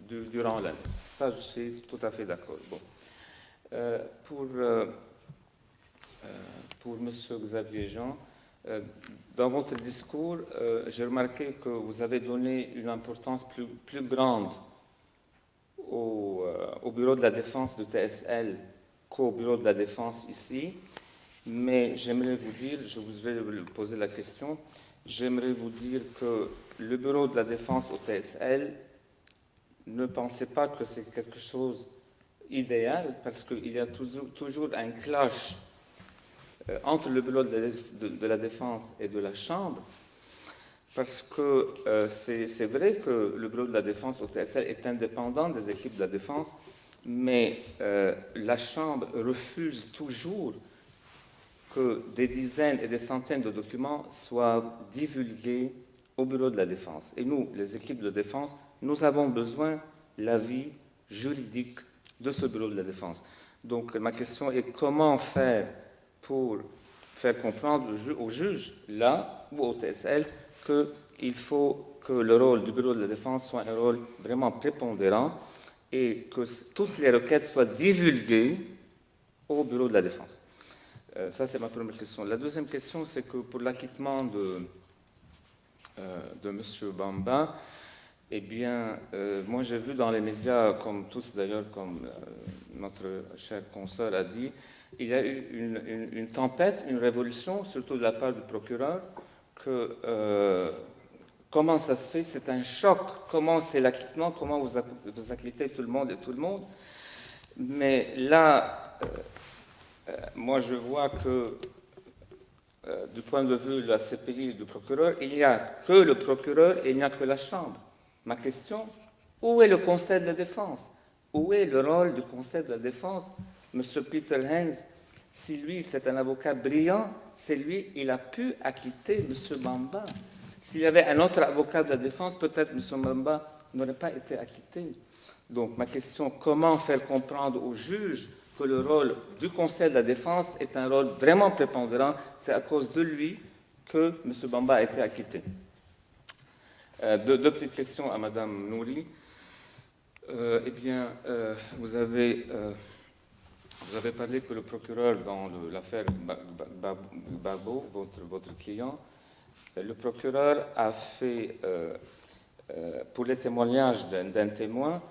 durant l'année. Ça, je suis tout à fait d'accord. Bon. Pour M. Xavier Jean, dans votre discours, j'ai remarqué que vous avez donné une importance plus grande au bureau de la défense de TSL qu'au bureau de la défense ici. Mais j'aimerais vous dire, je vous vais vous poser la question, j'aimerais vous dire que le bureau de la défense au TSL, ne pensez pas que c'est quelque chose idéal, parce qu'il y a toujours un clash entre le bureau de la défense et de la Chambre, parce que c'est vrai que le bureau de la défense au TSL est indépendant des équipes de la défense, mais la Chambre refuse toujours que des dizaines et des centaines de documents soient divulgués au bureau de la défense. Et nous, les équipes de défense, nous avons besoin de l'avis juridique de ce bureau de la défense. Donc ma question est comment faire pour faire comprendre aux juges, là, ou au TSL, qu'il faut que le rôle du bureau de la défense soit un rôle vraiment prépondérant et que toutes les requêtes soient divulguées au bureau de la défense. Ça, c'est ma première question. La deuxième question, c'est que pour l'acquittement de M. Bamba, eh bien, moi j'ai vu dans les médias, comme tous d'ailleurs, comme notre chère consoeur a dit, il y a eu une tempête, une révolution, surtout de la part du procureur, que comment ça se fait? C'est un choc. Comment c'est l'acquittement? Comment vous acquittez tout le monde et tout le monde? Mais là, moi je vois que du point de vue de la CPI et du procureur, il n'y a que le procureur et il n'y a que la Chambre. Ma question, où est le Conseil de la Défense? Où est le rôle du Conseil de la Défense? Monsieur Peter Hens, si lui, c'est un avocat brillant, c'est lui, il a pu acquitter M. Bamba. S'il y avait un autre avocat de la Défense, peut-être M. Bamba n'aurait pas été acquitté. Donc, ma question, comment faire comprendre aux juges que le rôle du Conseil de la Défense est un rôle vraiment prépondérant? C'est à cause de lui que M. Bamba a été acquitté. Deux petites questions à Mme Nouri. Eh bien, vous avez parlé que le procureur dans l'affaire Gbagbo, votre client, le procureur a fait, pour les témoignages d'un témoin,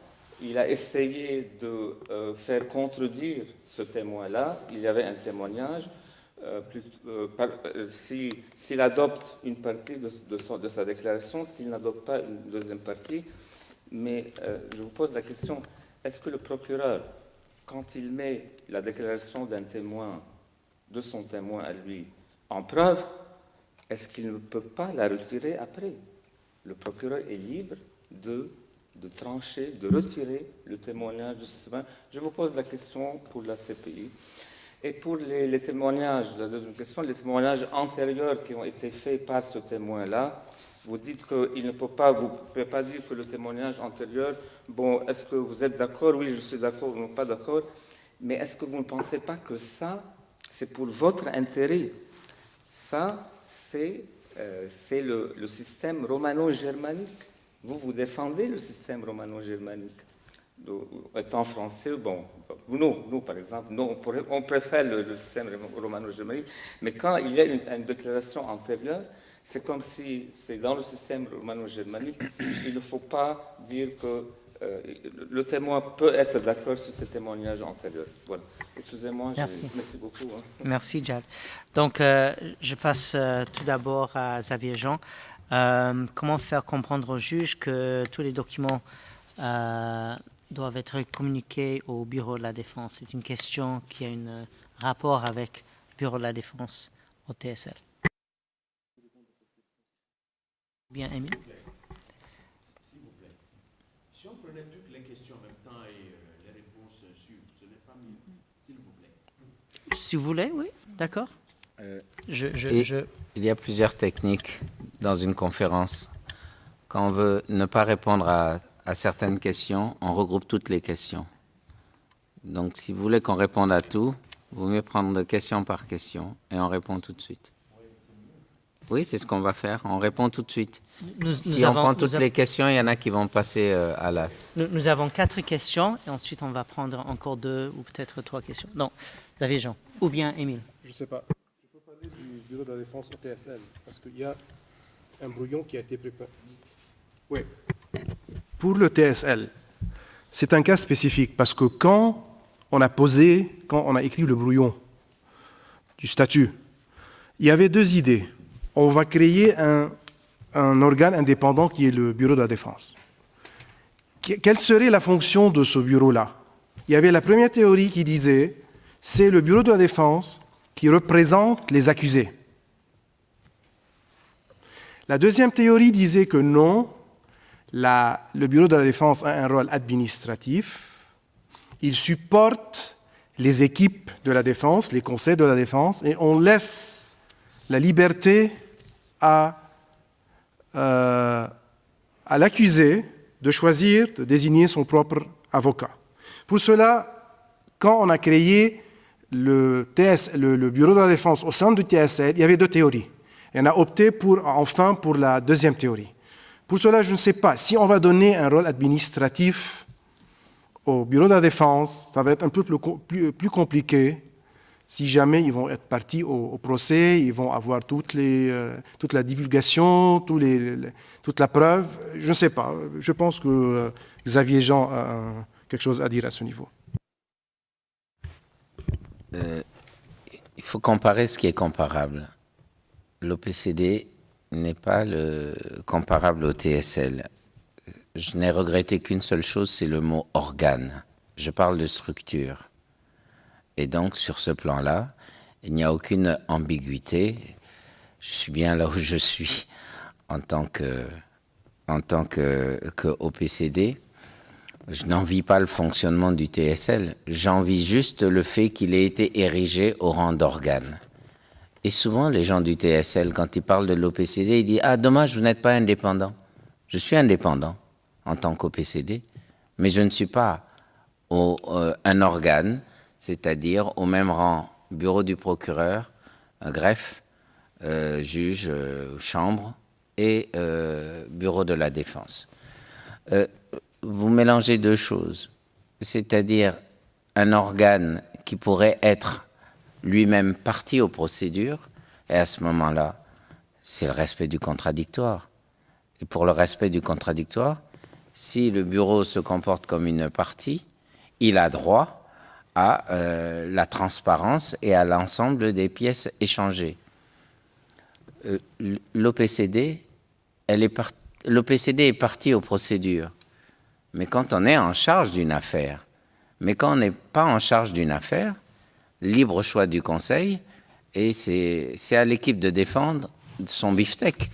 il a essayé de faire contredire ce témoin-là. Il y avait un témoignage. S'il adopte une partie de sa déclaration, s'il n'adopte pas une deuxième partie. Mais je vous pose la question, est-ce que le procureur, quand il met la déclaration d'un témoin, de son témoin à lui, en preuve, est-ce qu'il ne peut pas la retirer après? Le procureur est libre de trancher, de retirer le témoignage de ce témoin. Je vous pose la question pour la CPI. Et pour les témoignages, la deuxième question, les témoignages antérieurs qui ont été faits par ce témoin-là, vous dites qu'il ne peut pas, vous ne pouvez pas dire que le témoignage antérieur, bon, est-ce que vous êtes d'accord? Oui, je suis d'accord, ou non pas d'accord. Mais est-ce que vous ne pensez pas que ça, c'est pour votre intérêt? Ça, c'est le système romano-germanique. Vous défendez le système romano-germanique. Étant français, bon, nous par exemple, nous, on préfère le système romano-germanique, mais quand il y a une déclaration antérieure, c'est comme si c'est dans le système romano-germanique, il ne faut pas dire que le témoin peut être d'accord sur ces témoignages antérieurs. Voilà. Excusez-moi, merci beaucoup. Hein. Merci, Jad. Donc, je passe tout d'abord à Xavier Jean. Comment faire comprendre aux juges que tous les documents doivent être communiqués au Bureau de la Défense? C'est une question qui a un rapport avec le Bureau de la Défense au TSL. Bien, Émile? S'il vous plaît. Si on prenait toutes les questions en même temps et les réponses suivent, ce n'est pas mieux, s'il vous plaît. Si vous voulez, oui, d'accord. Il y a plusieurs techniques dans une conférence. Quand on veut ne pas répondre à certaines questions, on regroupe toutes les questions. Donc, si vous voulez qu'on réponde à tout, il vaut mieux prendre question par question et on répond tout de suite. Oui, c'est ce qu'on va faire. On répond tout de suite. Si on prend toutes les questions, il y en a qui vont passer à l'as. Nous avons 4 questions et ensuite on va prendre encore 2 ou peut-être 3 questions. Donc, Xavier Jean ou bien Émile. Je ne sais pas. Je peux parler du Bureau de la Défense au TSL parce qu'il y a un brouillon qui a été préparé. Oui. Pour le TSL, c'est un cas spécifique parce que quand on a écrit le brouillon du statut, il y avait 2 idées. On va créer un organe indépendant qui est le Bureau de la Défense. Quelle serait la fonction de ce bureau-là? Il y avait la première théorie qui disait c'est le Bureau de la Défense qui représente les accusés. La deuxième théorie disait que non, le Bureau de la Défense a un rôle administratif. Il supporte les équipes de la Défense, les conseils de la Défense, et on laisse la liberté à l'accusé de choisir, de désigner son propre avocat. Pour cela, quand on a créé le Bureau de la Défense au sein du TSL, il y avait deux théories. Et on a opté enfin pour la deuxième théorie. Pour cela, je ne sais pas si on va donner un rôle administratif au Bureau de la Défense, ça va être un peu plus compliqué. Si jamais ils vont être partis au procès, ils vont avoir toute la divulgation, toute la preuve. Je ne sais pas. Je pense que Xavier Jean a quelque chose à dire à ce niveau. Il faut comparer ce qui est comparable. L'OPCD n'est pas comparable au TSL. Je n'ai regretté qu'une seule chose, c'est le mot organe. Je parle de structure. Et donc, sur ce plan-là, il n'y a aucune ambiguïté. Je suis bien là où je suis en tant que OPCD. Je n'envie pas le fonctionnement du TSL. J'envie juste le fait qu'il ait été érigé au rang d'organe. Et souvent, les gens du TSL, quand ils parlent de l'OPCD, ils disent « Ah, dommage, vous n'êtes pas indépendant. » Je suis indépendant en tant qu'OPCD, mais je ne suis pas un organe, c'est-à-dire au même rang bureau du procureur, greffe, juge, chambre et bureau de la défense. Vous mélangez deux choses, c'est-à-dire un organe qui pourrait être lui-même partie aux procédures, et à ce moment-là, c'est le respect du contradictoire. Et pour le respect du contradictoire, si le bureau se comporte comme une partie, il a droit à la transparence et à l'ensemble des pièces échangées. L'OPCD est partie aux procédures, mais quand on est en charge d'une affaire, mais quand on n'est pas en charge d'une affaire, libre choix du conseil, et c'est à l'équipe de défendre son beefsteak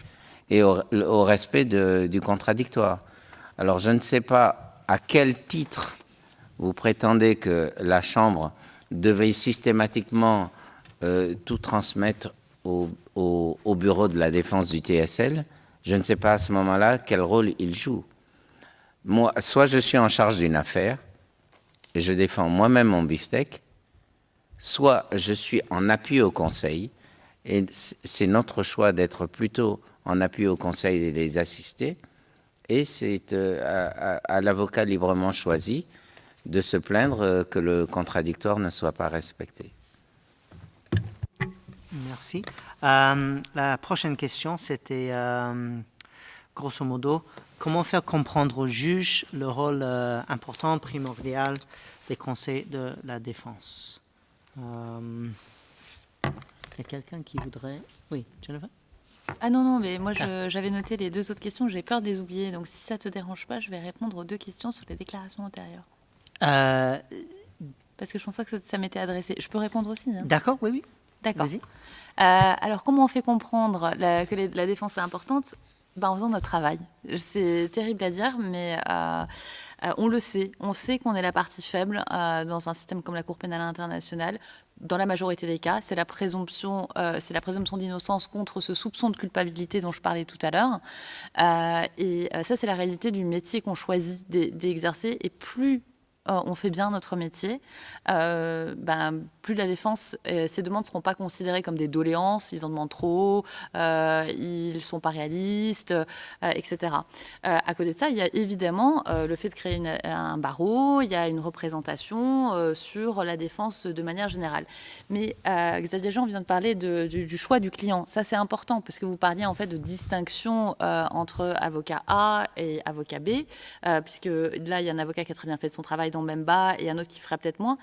et au respect du contradictoire. Alors je ne sais pas à quel titre vous prétendez que la Chambre devait systématiquement tout transmettre au bureau de la défense du TSL. Je ne sais pas à ce moment-là quel rôle il joue. Moi, soit je suis en charge d'une affaire et je défends moi-même mon beefsteak, soit je suis en appui au conseil, et c'est notre choix d'être plutôt en appui au conseil et les assister, et c'est à l'avocat librement choisi de se plaindre que le contradictoire ne soit pas respecté. Merci. La prochaine question, c'était, grosso modo, comment faire comprendre aux juges le rôle important, primordial des conseils de la défense? Il y a quelqu'un qui voudrait... Oui, Jennifer? Ah non, mais moi j'avais noté les deux autres questions, j'ai peur de les oublier. Donc si ça ne te dérange pas, je vais répondre aux deux questions sur les déclarations antérieures. Parce que je ne pense pas que ça m'était adressé. Je peux répondre aussi, hein? D'accord, oui. D'accord. Vas-y. Alors comment on fait comprendre que la défense est importante? En faisant notre travail. C'est terrible à dire, mais on le sait. On sait qu'on est la partie faible dans un système comme la Cour pénale internationale. Dans la majorité des cas, c'est la présomption d'innocence contre ce soupçon de culpabilité dont je parlais tout à l'heure. Et ça, c'est la réalité du métier qu'on choisit d'exercer. Et plus on fait bien notre métier, plus la défense, ces demandes ne seront pas considérées comme des doléances, ils en demandent trop, ils ne sont pas réalistes, etc. À côté de ça, il y a évidemment le fait de créer un barreau, il y a une représentation sur la défense de manière générale. Mais Xavier Jean vient de parler du choix du client. Ça, c'est important, parce que vous parliez en fait de distinction entre avocat A et avocat B, puisque là, il y a un avocat qui a très bien fait son travail dans Mbemba et un autre qui ferait peut-être moins.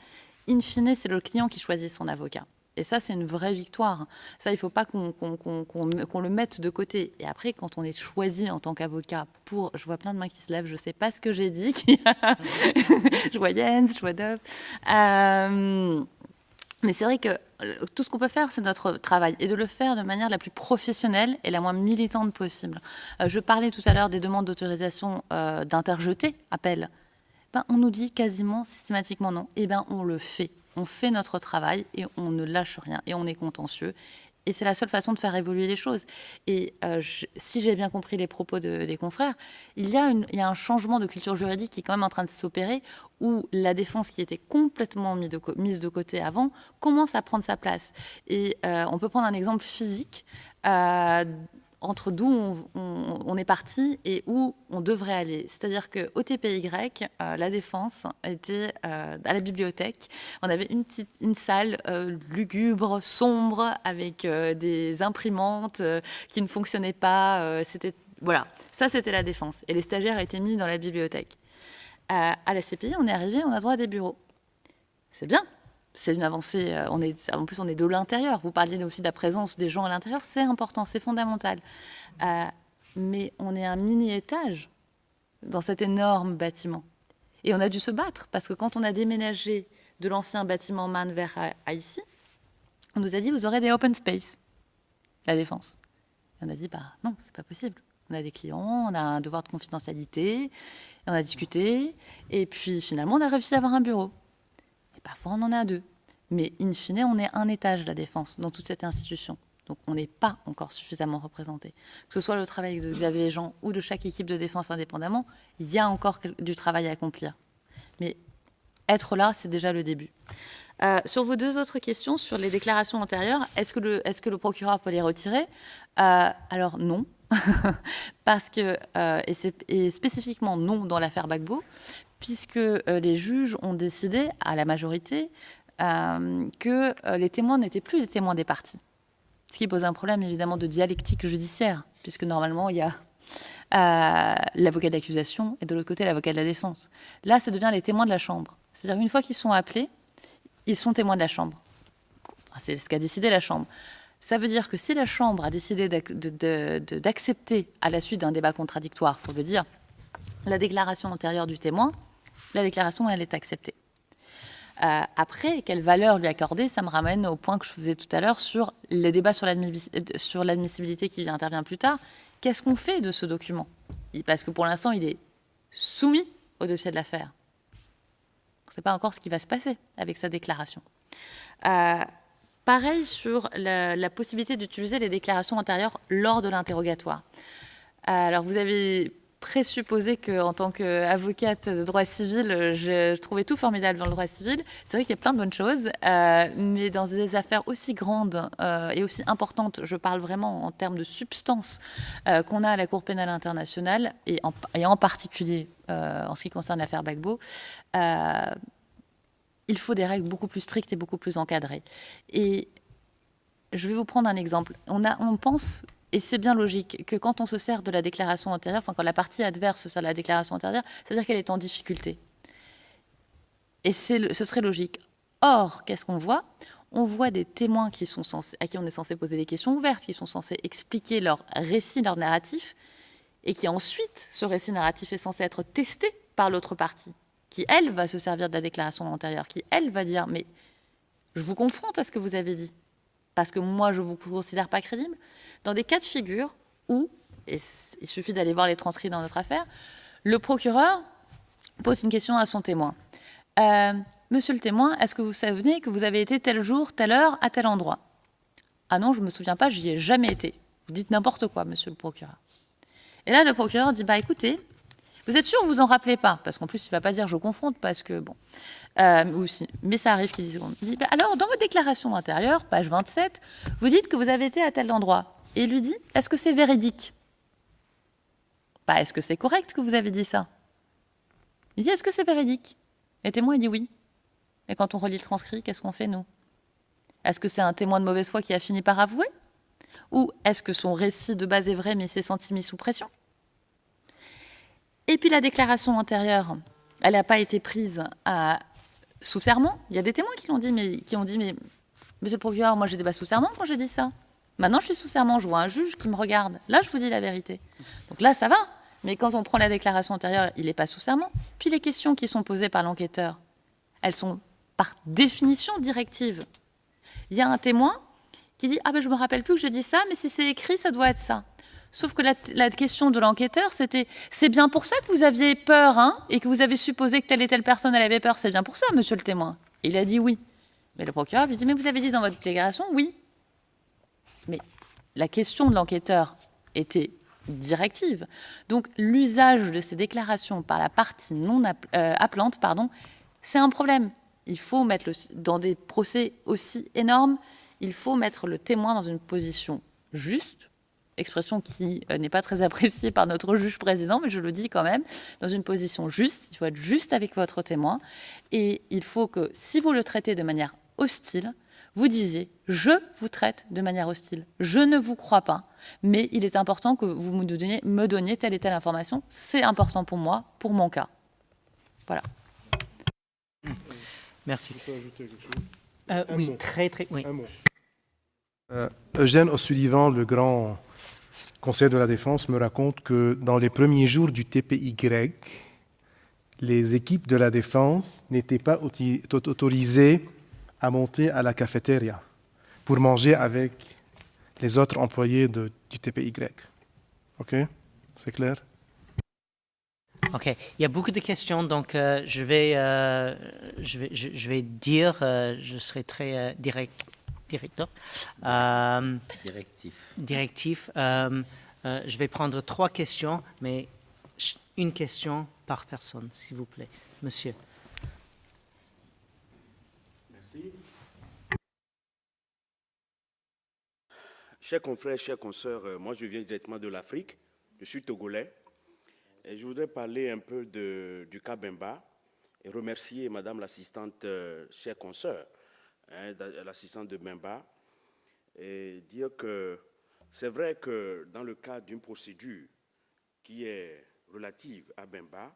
In fine, c'est le client qui choisit son avocat. Et ça, c'est une vraie victoire. Ça, il ne faut pas qu'on le mette de côté. Et après, quand on est choisi en tant qu'avocat pour... Je vois plein de mains qui se lèvent, je ne sais pas ce que j'ai dit. Je vois Jens, je vois Dove. Mais c'est vrai que tout ce qu'on peut faire, c'est notre travail, et de le faire de manière la plus professionnelle et la moins militante possible. Je parlais tout à l'heure des demandes d'autorisation d'interjeter appel. Ben, on nous dit quasiment systématiquement non. Eh bien, on le fait. On fait notre travail et on ne lâche rien. Et on est contentieux. Et c'est la seule façon de faire évoluer les choses. Et si j'ai bien compris les propos des confrères, il y a un changement de culture juridique qui est quand même en train de s'opérer, où la défense, qui était complètement mise de côté avant, commence à prendre sa place. Et on peut prendre un exemple physique entre d'où on est parti et où on devrait aller. C'est-à-dire qu'au TPY, la défense était à la bibliothèque. On avait une salle lugubre, sombre, avec des imprimantes qui ne fonctionnaient pas. Voilà, ça c'était la défense. Et les stagiaires étaient mis dans la bibliothèque. À la CPI, on est arrivé, on a droit à des bureaux. C'est bien. C'est une avancée, en plus on est de l'intérieur. Vous parliez aussi de la présence des gens à l'intérieur, c'est important, c'est fondamental. Mais on est un mini-étage dans cet énorme bâtiment. Et on a dû se battre, parce que quand on a déménagé de l'ancien bâtiment MAN vers ici, on nous a dit, vous aurez des open space, la défense. Et on a dit, bah non, c'est pas possible. On a des clients, on a un devoir de confidentialité, on a discuté, et puis finalement on a réussi à avoir un bureau. Parfois, on en a deux. Mais in fine, on est un étage de la défense dans toute cette institution. Donc, on n'est pas encore suffisamment représenté. Que ce soit le travail de Xavier Jean ou de chaque équipe de défense indépendamment, il y a encore du travail à accomplir. Mais être là, c'est déjà le début. Sur vos deux autres questions, sur les déclarations antérieures, est-ce que le procureur peut les retirer ? Alors, non. Parce que, et spécifiquement non dans l'affaire Gbagbo, puisque les juges ont décidé, à la majorité, que les témoins n'étaient plus les témoins des parties. Ce qui pose un problème, évidemment, de dialectique judiciaire, puisque normalement, il y a l'avocat de l'accusation et de l'autre côté, l'avocat de la défense. Là, ça devient les témoins de la Chambre. C'est-à-dire, une fois qu'ils sont appelés, ils sont témoins de la Chambre. C'est ce qu'a décidé la Chambre. Ça veut dire que si la Chambre a décidé d'accepter, à la suite d'un débat contradictoire, pour le dire, la déclaration antérieure du témoin, la déclaration, elle est acceptée. Après, quelle valeur lui accorder, ça me ramène au point que je faisais tout à l'heure sur les débats sur l'admissibilité qui intervient plus tard. Qu'est-ce qu'on fait de ce document ? Parce que pour l'instant, il est soumis au dossier de l'affaire. On ne sait pas encore ce qui va se passer avec sa déclaration. Pareil sur la possibilité d'utiliser les déclarations antérieures lors de l'interrogatoire. Alors, vous avez présupposer qu'en tant qu'avocate de droit civil, je trouvais tout formidable dans le droit civil. C'est vrai qu'il y a plein de bonnes choses, mais dans des affaires aussi grandes et aussi importantes, je parle vraiment en termes de substance qu'on a à la Cour pénale internationale, et en particulier en ce qui concerne l'affaire Gbagbo, il faut des règles beaucoup plus strictes et beaucoup plus encadrées. Et je vais vous prendre un exemple. On pense... Et c'est bien logique que quand on se sert de la déclaration antérieure, enfin quand la partie adverse se sert de la déclaration antérieure, c'est-à-dire qu'elle est en difficulté. Et ce serait logique. Or, qu'est-ce qu'on voit ? On voit des témoins à qui on est censé poser des questions ouvertes, qui sont censés expliquer leur récit, leur narratif, et qui ensuite, ce récit narratif est censé être testé par l'autre partie, qui, elle, va se servir de la déclaration antérieure, qui, elle, va dire « mais je vous confronte à ce que vous avez dit ». Parce que moi, je ne vous considère pas crédible, dans des cas de figure où, et il suffit d'aller voir les transcrits dans notre affaire, le procureur pose une question à son témoin. Monsieur le témoin, est-ce que vous savez que vous avez été tel jour, telle heure, à tel endroit ? Ah non, je ne me souviens pas, j'y ai jamais été. Vous dites n'importe quoi, monsieur le procureur. Et là, le procureur dit, bah écoutez, vous êtes sûr que vous en rappelez pas ? Parce qu'en plus, il ne va pas dire je confronte, parce que bon... mais ça arrive qu'il dit, alors, dans votre déclaration antérieure, page 27, vous dites que vous avez été à tel endroit. Et il lui dit, est-ce que c'est véridique ? Est-ce que c'est correct que vous avez dit ça ? Il dit, est-ce que c'est véridique ? Et le témoin, il dit oui. Et quand on relit le transcrit, qu'est-ce qu'on fait, nous ? Est-ce que c'est un témoin de mauvaise foi qui a fini par avouer ? Ou est-ce que son récit de base est vrai, mais s'est senti mis sous pression ? Et puis la déclaration antérieure, elle n'a pas été prise sous serment. Il y a des témoins qui ont dit, mais monsieur le procureur, moi j'étais pas sous serment quand j'ai dit ça. Maintenant je suis sous serment, je vois un juge qui me regarde. Là je vous dis la vérité. Donc là ça va. Mais quand on prend la déclaration antérieure, il n'est pas sous serment. Puis les questions qui sont posées par l'enquêteur, elles sont par définition directives. Il y a un témoin qui dit « Ah ben je me rappelle plus que j'ai dit ça, mais si c'est écrit, ça doit être ça ». Sauf que la question de l'enquêteur, c'était « C'est bien pour ça que vous aviez peur, hein, et que vous avez supposé que telle et telle personne elle avait peur, c'est bien pour ça, monsieur le témoin ». Il a dit oui. Mais le procureur lui dit « Mais vous avez dit dans votre déclaration, oui ». Mais la question de l'enquêteur était directive. Donc l'usage de ces déclarations par la partie non appelante, c'est un problème. Il faut mettre, dans des procès aussi énormes, il faut mettre le témoin dans une position juste, expression qui n'est pas très appréciée par notre juge président, mais je le dis quand même, dans une position juste, il faut être juste avec votre témoin, et il faut que, si vous le traitez de manière hostile, vous disiez « je vous traite de manière hostile, je ne vous crois pas, mais il est important que vous me donniez telle et telle information, c'est important pour moi, pour mon cas ». Voilà. Merci. Je peux ajouter quelque chose? Oui, oui. Un mot. Eugène O'Sullivan, le grand conseiller de la défense, me raconte que dans les premiers jours du TPY, les équipes de la défense n'étaient pas autorisées à monter à la cafétéria pour manger avec les autres employés du TPY. OK? C'est clair? OK. Il y a beaucoup de questions, donc je vais dire, je serai très directif. Je vais prendre 3 questions, mais une question par personne, s'il vous plaît. Monsieur. Merci. Chers confrères, chers consoeurs, moi je viens directement de l'Afrique, je suis togolais, et je voudrais parler un peu du cas Bemba et remercier Madame l'assistante, chère consoeur, l'assistante de Bemba, et dire que c'est vrai que dans le cadre d'une procédure qui est relative à Bemba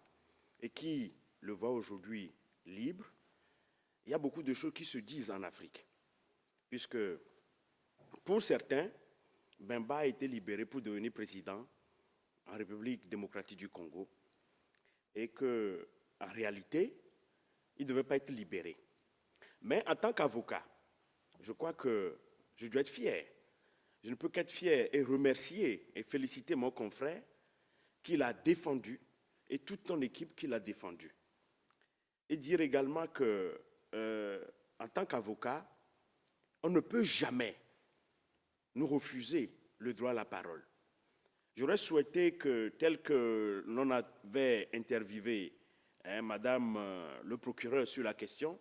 et qui le voit aujourd'hui libre, il y a beaucoup de choses qui se disent en Afrique, puisque pour certains, Bemba a été libéré pour devenir président en République démocratique du Congo et qu'en réalité, il ne devait pas être libéré. Mais en tant qu'avocat, je crois que je dois être fier. Je ne peux qu'être fier et remercier et féliciter mon confrère qui l'a défendu et toute ton équipe qui l'a défendu. Et dire également que, en tant qu'avocat, on ne peut jamais nous refuser le droit à la parole. J'aurais souhaité que, tel que l'on avait interviewé Madame le procureur sur la question,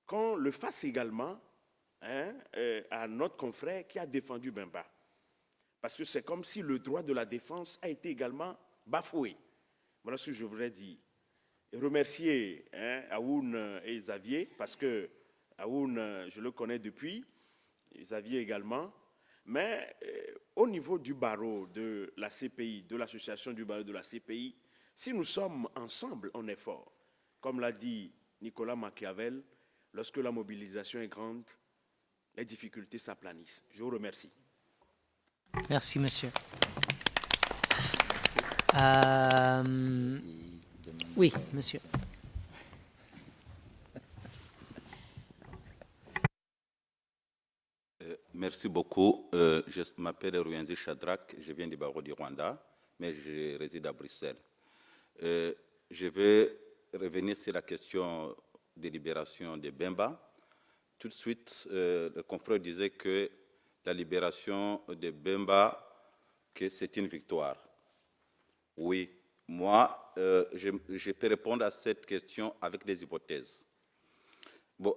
qu'on le fasse également à notre confrère qui a défendu Bemba. Parce que c'est comme si le droit de la défense a été également bafoué. Voilà ce que je voudrais dire. Et remercier Aoun et Xavier, parce que Aoun, je le connais depuis, et Xavier également. Mais au niveau du barreau de la CPI, de l'association du barreau de la CPI, si nous sommes ensemble en effort, comme l'a dit Nicolas Machiavel, lorsque la mobilisation est grande, les difficultés s'aplanissent. Je vous remercie. Merci, monsieur. Oui, monsieur. Merci beaucoup. Je m'appelle Ruyenzi Shadrach, je viens du barreau du Rwanda, mais je réside à Bruxelles. Je vais revenir sur la question des libérations de Bemba. Tout de suite, le confrère disait que la libération de Bemba, que c'est une victoire. Oui, moi, je peux répondre à cette question avec des hypothèses. Bon,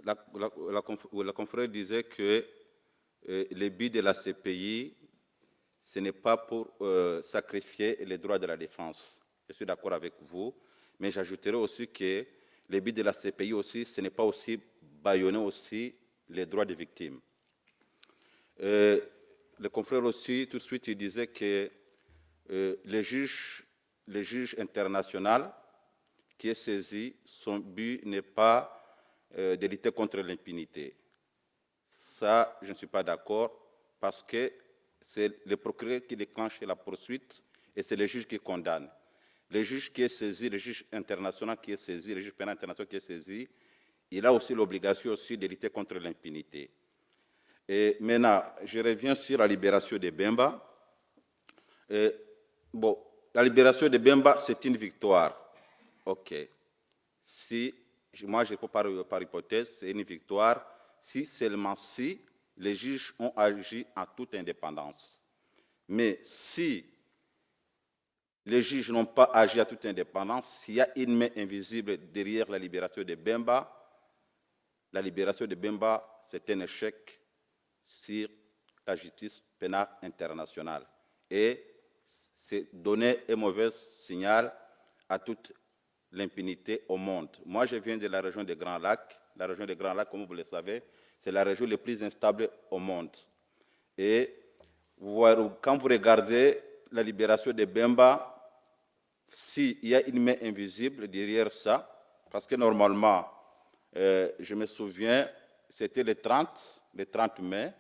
la confrère disait que le but de la CPI, ce n'est pas pour sacrifier les droits de la défense. Je suis d'accord avec vous, mais j'ajouterai aussi que le but de la CPI aussi, ce n'est pas aussi bâillonner aussi les droits des victimes. Le confrère aussi, tout de suite, il disait que le juge international qui est saisi, son but n'est pas de lutter contre l'impunité. Ça, je ne suis pas d'accord parce que c'est le procureur qui déclenche la poursuite et c'est le juge qui condamne. Le juge qui est saisi, le juge international qui est saisi, le juge pénal international qui est saisi, il a aussi l'obligation aussi de lutter contre l'impunité. Et maintenant, je reviens sur la libération de Bemba. Bon, la libération de Bemba, c'est une victoire. OK. Moi, je peux par hypothèse, c'est une victoire si seulement si les juges ont agi en toute indépendance. Mais si les juges n'ont pas agi à toute indépendance, s'il y a une main invisible derrière la libération de Bemba, c'est un échec sur la justice pénale internationale. Et c'est donner un mauvais signal à toute l'impunité au monde. Moi, je viens de la région des Grands Lacs. La région des Grands Lacs, comme vous le savez, c'est la région la plus instable au monde. Et quand vous regardez la libération de Bemba, s'il y a une main invisible derrière ça, parce que normalement, je me souviens, c'était le 30 mai,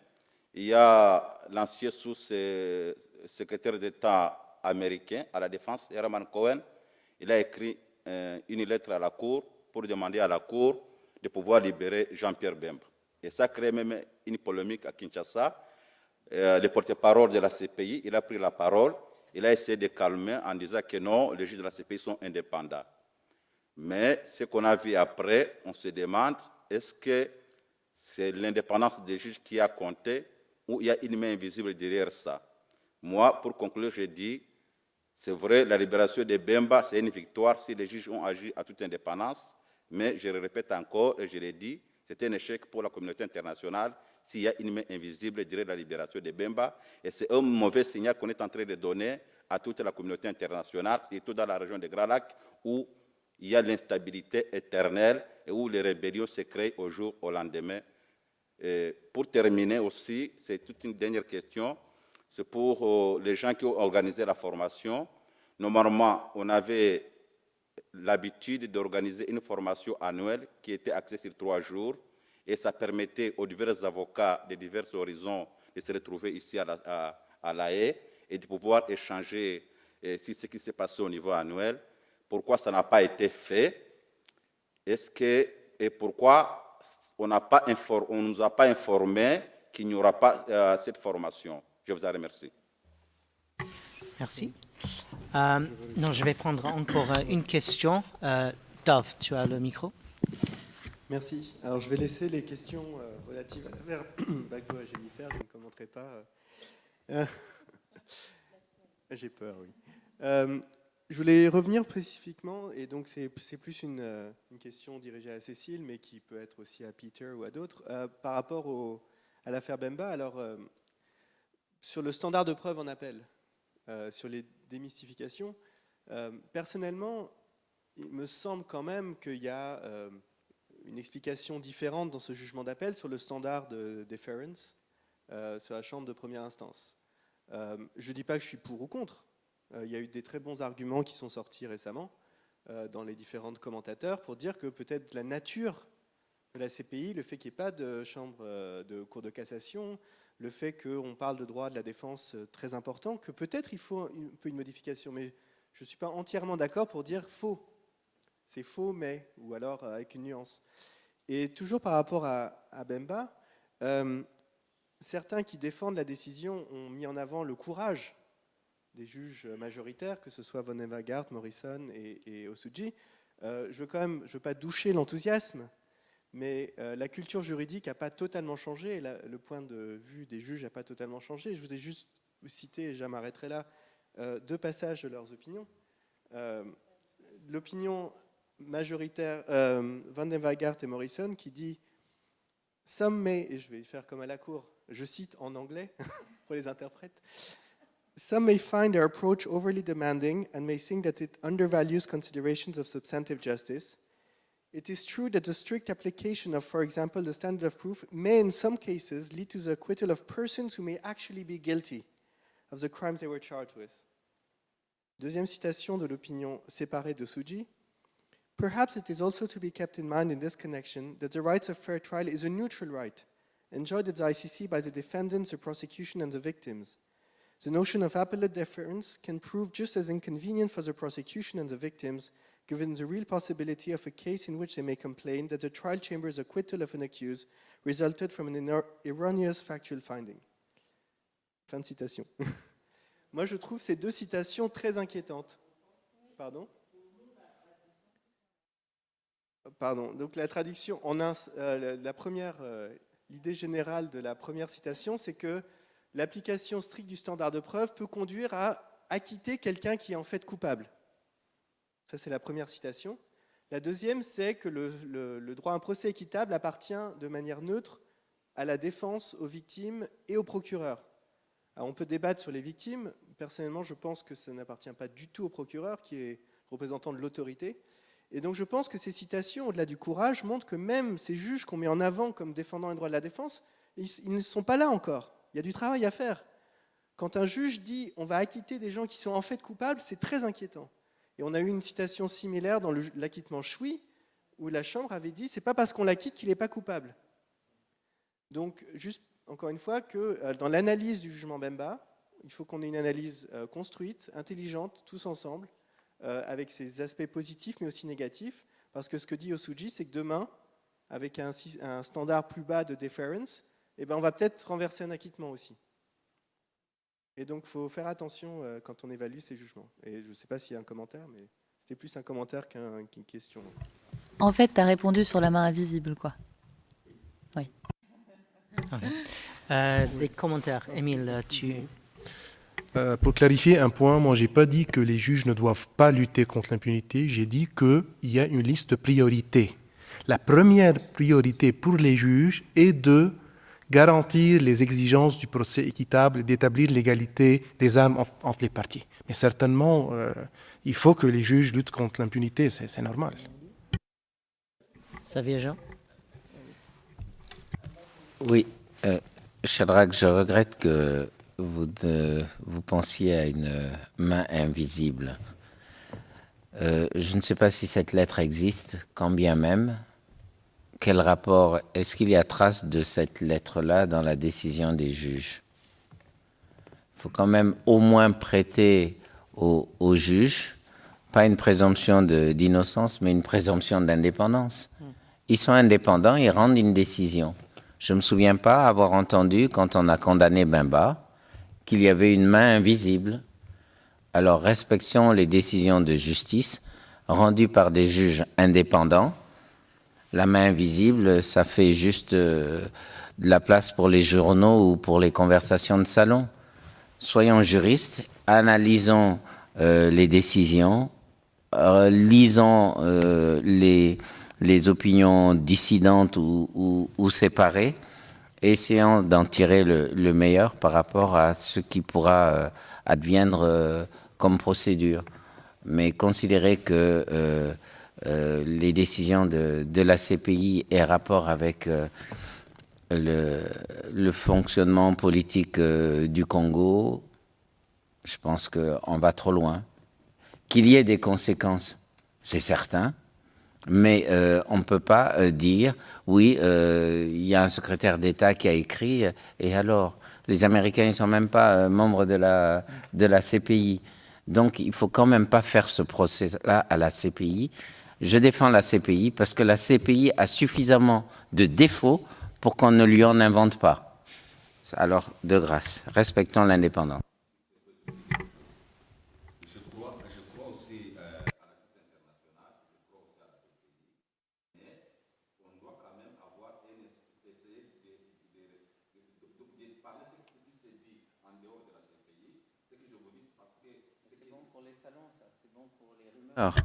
il y a l'ancien sous-secrétaire d'État américain à la Défense, Herman Cohen, il a écrit une lettre à la Cour pour demander à la Cour de pouvoir libérer Jean-Pierre Bemba. Et ça crée même une polémique à Kinshasa. Le porte-parole de la CPI, il a pris la parole, il a essayé de calmer en disant que non, les juges de la CPI sont indépendants. Mais ce qu'on a vu après, on se demande, est-ce que c'est l'indépendance des juges qui a compté ou il y a une main invisible derrière ça? Moi, pour conclure, je dis, c'est vrai, la libération de Bemba, c'est une victoire si les juges ont agi à toute indépendance, mais je le répète encore et je l'ai dit, c'est un échec pour la communauté internationale s'il y a une main invisible derrière la libération de Bemba, et c'est un mauvais signal qu'on est en train de donner à toute la communauté internationale, surtout dans la région des Grands Lacs, où il y a l'instabilité éternelle et où les rébellions se créent au jour au lendemain. Et pour terminer aussi, c'est toute une dernière question, c'est pour les gens qui ont organisé la formation. Normalement, on avait l'habitude d'organiser une formation annuelle qui était axée sur 3 jours, et ça permettait aux divers avocats de divers horizons de se retrouver ici à La Haye et de pouvoir échanger sur ce qui s'est passé au niveau annuel. Pourquoi ça n'a pas été fait? Et pourquoi on ne nous a pas informé qu'il n'y aura pas cette formation? Je vous en remercie. Merci. Non, je vais prendre encore une question. Dov, tu as le micro. Merci. Alors, je vais laisser les questions relatives à l'affaire Gbagbo et Jennifer. Je ne commenterai pas. J'ai peur, oui. Je voulais revenir spécifiquement, et donc c'est plus une question dirigée à Cécile, mais qui peut être aussi à Peter ou à d'autres, par rapport à l'affaire Bemba. Alors, sur le standard de preuve en appel, sur les démystifications, personnellement, il me semble quand même qu'il y a une explication différente dans ce jugement d'appel sur le standard de deference sur la chambre de première instance. Je ne dis pas que je suis pour ou contre. Il y a eu des très bons arguments qui sont sortis récemment dans les différents commentateurs pour dire que peut-être la nature de la CPI, le fait qu'il n'y ait pas de chambre de cour de cassation, le fait qu'on parle de droit de la défense très important, que peut-être il faut un peu une modification. Mais je ne suis pas entièrement d'accord pour dire faux. C'est faux, mais, ou alors avec une nuance. Et toujours par rapport à Bemba, certains qui défendent la décision ont mis en avant le courage des juges majoritaires, que ce soit Von Nevaert, Morrison et Osuji. Je veux pas doucher l'enthousiasme, mais la culture juridique n'a pas totalement changé, et le point de vue des juges n'a pas totalement changé. Je vous ai juste cité, et je m'arrêterai là, 2 passages de leurs opinions. L'opinion majoritaire, Von Nevaert et Morrison, qui dit « Some may », et je vais faire comme à la cour, je cite en anglais pour les interprètes, Some may find their approach overly demanding and may think that it undervalues considerations of substantive justice. It is true that the strict application of, for example, the standard of proof may in some cases lead to the acquittal of persons who may actually be guilty of the crimes they were charged with. Deuxième citation de l'opinion séparée de Suji. Perhaps it is also to be kept in mind in this connection that the rights of fair trial is a neutral right, enjoyed at the ICC by the defendants, the prosecution, and the victims. The notion of appellate deference can prove just as inconvenient for the prosecution and the victims given the real possibility of a case in which they may complain that the trial chamber's acquittal of an accused resulted from an erroneous factual finding. Fin de citation. Moi, je trouve ces deux citations très inquiétantes. Pardon ? Pardon. Donc la traduction, la première, l'idée générale de la première citation, c'est que l'application stricte du standard de preuve peut conduire à acquitter quelqu'un qui est en fait coupable. Ça, c'est la première citation. La deuxième, c'est que le droit à un procès équitable appartient de manière neutre à la défense, aux victimes et au procureur. Alors, on peut débattre sur les victimes. Personnellement, je pense que ça n'appartient pas du tout au procureur, qui est représentant de l'autorité. Et donc, je pense que ces citations, au-delà du courage, montrent que même ces juges qu'on met en avant comme défendant les droits de la défense, ils ne sont pas là encore. Il y a du travail à faire. Quand un juge dit « on va acquitter des gens qui sont en fait coupables », c'est très inquiétant. Et on a eu une citation similaire dans l'acquittement Choui, où la Chambre avait dit « c'est pas parce qu'on l'acquitte qu'il n'est pas coupable ». Donc, juste encore une fois, que dans l'analyse du jugement Bemba, il faut qu'on ait une analyse construite, intelligente, tous ensemble, avec ses aspects positifs mais aussi négatifs, parce que ce que dit Osuji, c'est que demain, avec un standard plus bas de deference, eh ben, on va peut-être renverser un acquittement aussi. Et donc, il faut faire attention quand on évalue ces jugements. Et je ne sais pas s'il y a un commentaire, mais c'était plus un commentaire qu'une question. En fait, tu as répondu sur la main invisible, quoi. Oui. Des commentaires. Émile, Pour clarifier un point, moi, je n'ai pas dit que les juges ne doivent pas lutter contre l'impunité. J'ai dit qu'il y a une liste de priorités. La première priorité pour les juges est de garantir les exigences du procès équitable et d'établir l'égalité des armes entre les parties. Mais certainement, il faut que les juges luttent contre l'impunité, c'est normal. Xavier Jean ? Oui, Shadrach, je regrette que vous pensiez à une main invisible. Je ne sais pas si cette lettre existe, quand bien même. Quel rapport, est-ce qu'il y a trace de cette lettre-là dans la décision des juges ? Il faut quand même au moins prêter aux juges, pas une présomption d'innocence, mais une présomption d'indépendance. Ils sont indépendants, ils rendent une décision. Je ne me souviens pas avoir entendu, quand on a condamné Bemba, qu'il y avait une main invisible. Alors respectons les décisions de justice rendues par des juges indépendants. La main invisible, ça fait juste de la place pour les journaux ou pour les conversations de salon. Soyons juristes, analysons les décisions, lisons les opinions dissidentes ou séparées, et essayons d'en tirer le meilleur par rapport à ce qui pourra adviendre comme procédure. Mais considérer que les décisions de la CPI aient rapport avec le fonctionnement politique du Congo, je pense qu'on va trop loin. Qu'il y ait des conséquences, c'est certain, mais on ne peut pas dire, oui, il y a un secrétaire d'État qui a écrit, et alors, les Américains ne sont même pas membres de la CPI. Donc, il ne faut quand même pas faire ce procès-là à la CPI. Je défends la CPI parce que la CPI a suffisamment de défauts pour qu'on ne lui en invente pas. Alors, de grâce, respectons l'indépendance. Je crois aussi à la justice internationale, je crois aussi à la CPI, mais on doit quand même avoir essayer de parler de ce qui se dit en dehors de la CPI, ce que je vous dis parce que c'est bon pour les salons, ça, c'est bon pour les rumeurs.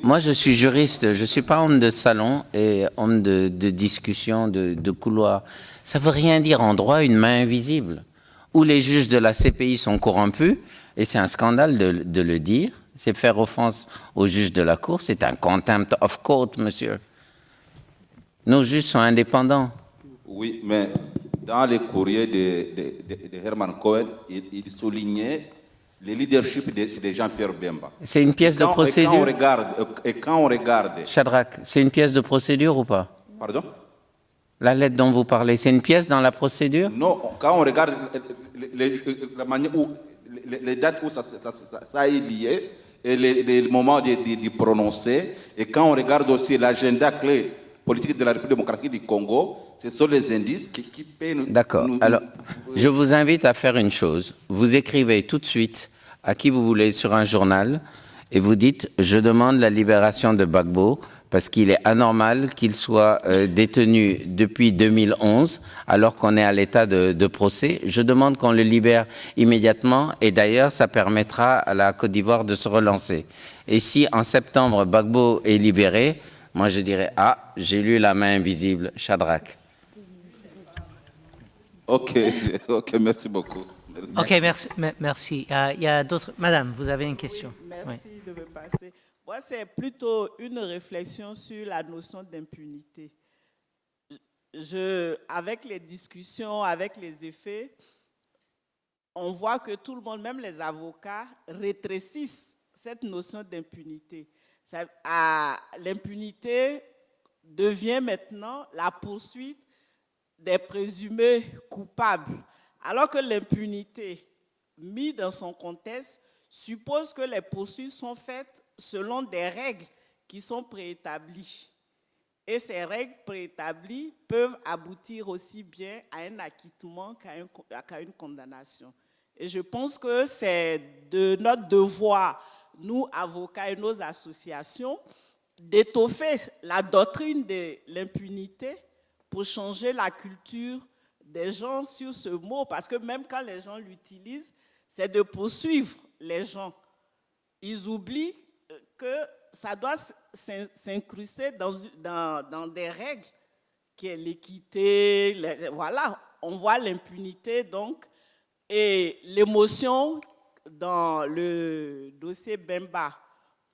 Moi, je suis juriste, je ne suis pas homme de salon et homme de discussion, de couloir. Ça ne veut rien dire en droit une main invisible. Où les juges de la CPI sont corrompus, et c'est un scandale de le dire, c'est faire offense aux juges de la Cour, c'est un contempt of court, monsieur. Nos juges sont indépendants. Oui, mais dans les courriers de Herman Cohen, il soulignait le leadership de Jean-Pierre Bemba. C'est une pièce de procédure. Quand on regarde... Shadrach, c'est une pièce de procédure ou pas? Pardon? La lettre dont vous parlez, c'est une pièce dans la procédure? Non, quand on regarde la manière où les dates où ça est lié, le moment de prononcer. Et quand on regarde aussi l'agenda clé politique de la République démocratique du Congo, ce sont les indices qui peuvent nous... D'accord. Alors, je vous invite à faire une chose. Vous écrivez tout de suite à qui vous voulez sur un journal et vous dites « Je demande la libération de Gbagbo parce qu'il est anormal qu'il soit détenu depuis 2011 alors qu'on est à l'état de procès. Je demande qu'on le libère immédiatement et d'ailleurs, ça permettra à la Côte d'Ivoire de se relancer. Et si en septembre, Gbagbo est libéré, moi je dirais « Ah, j'ai lu la main invisible, Shadrach ». Ok, merci beaucoup. Merci. Ok, merci. Il y a d'autres... Madame, vous avez une question. Oui, merci de me passer. Moi, c'est plutôt une réflexion sur la notion d'impunité. Avec les discussions, avec les effets, on voit que tout le monde, même les avocats, rétrécissent cette notion d'impunité. L'impunité devient maintenant la poursuite des présumés coupables, alors que l'impunité, mise dans son contexte, suppose que les poursuites sont faites selon des règles qui sont préétablies. Et ces règles préétablies peuvent aboutir aussi bien à un acquittement qu'à une condamnation. Et je pense que c'est de notre devoir, nous, avocats et nos associations, d'étoffer la doctrine de l'impunité pour changer la culture des gens sur ce mot, parce que même quand les gens l'utilisent, c'est de poursuivre les gens. Ils oublient que ça doit s'incruster dans des règles, qui est l'équité, voilà, on voit l'impunité donc, et l'émotion dans le dossier Bemba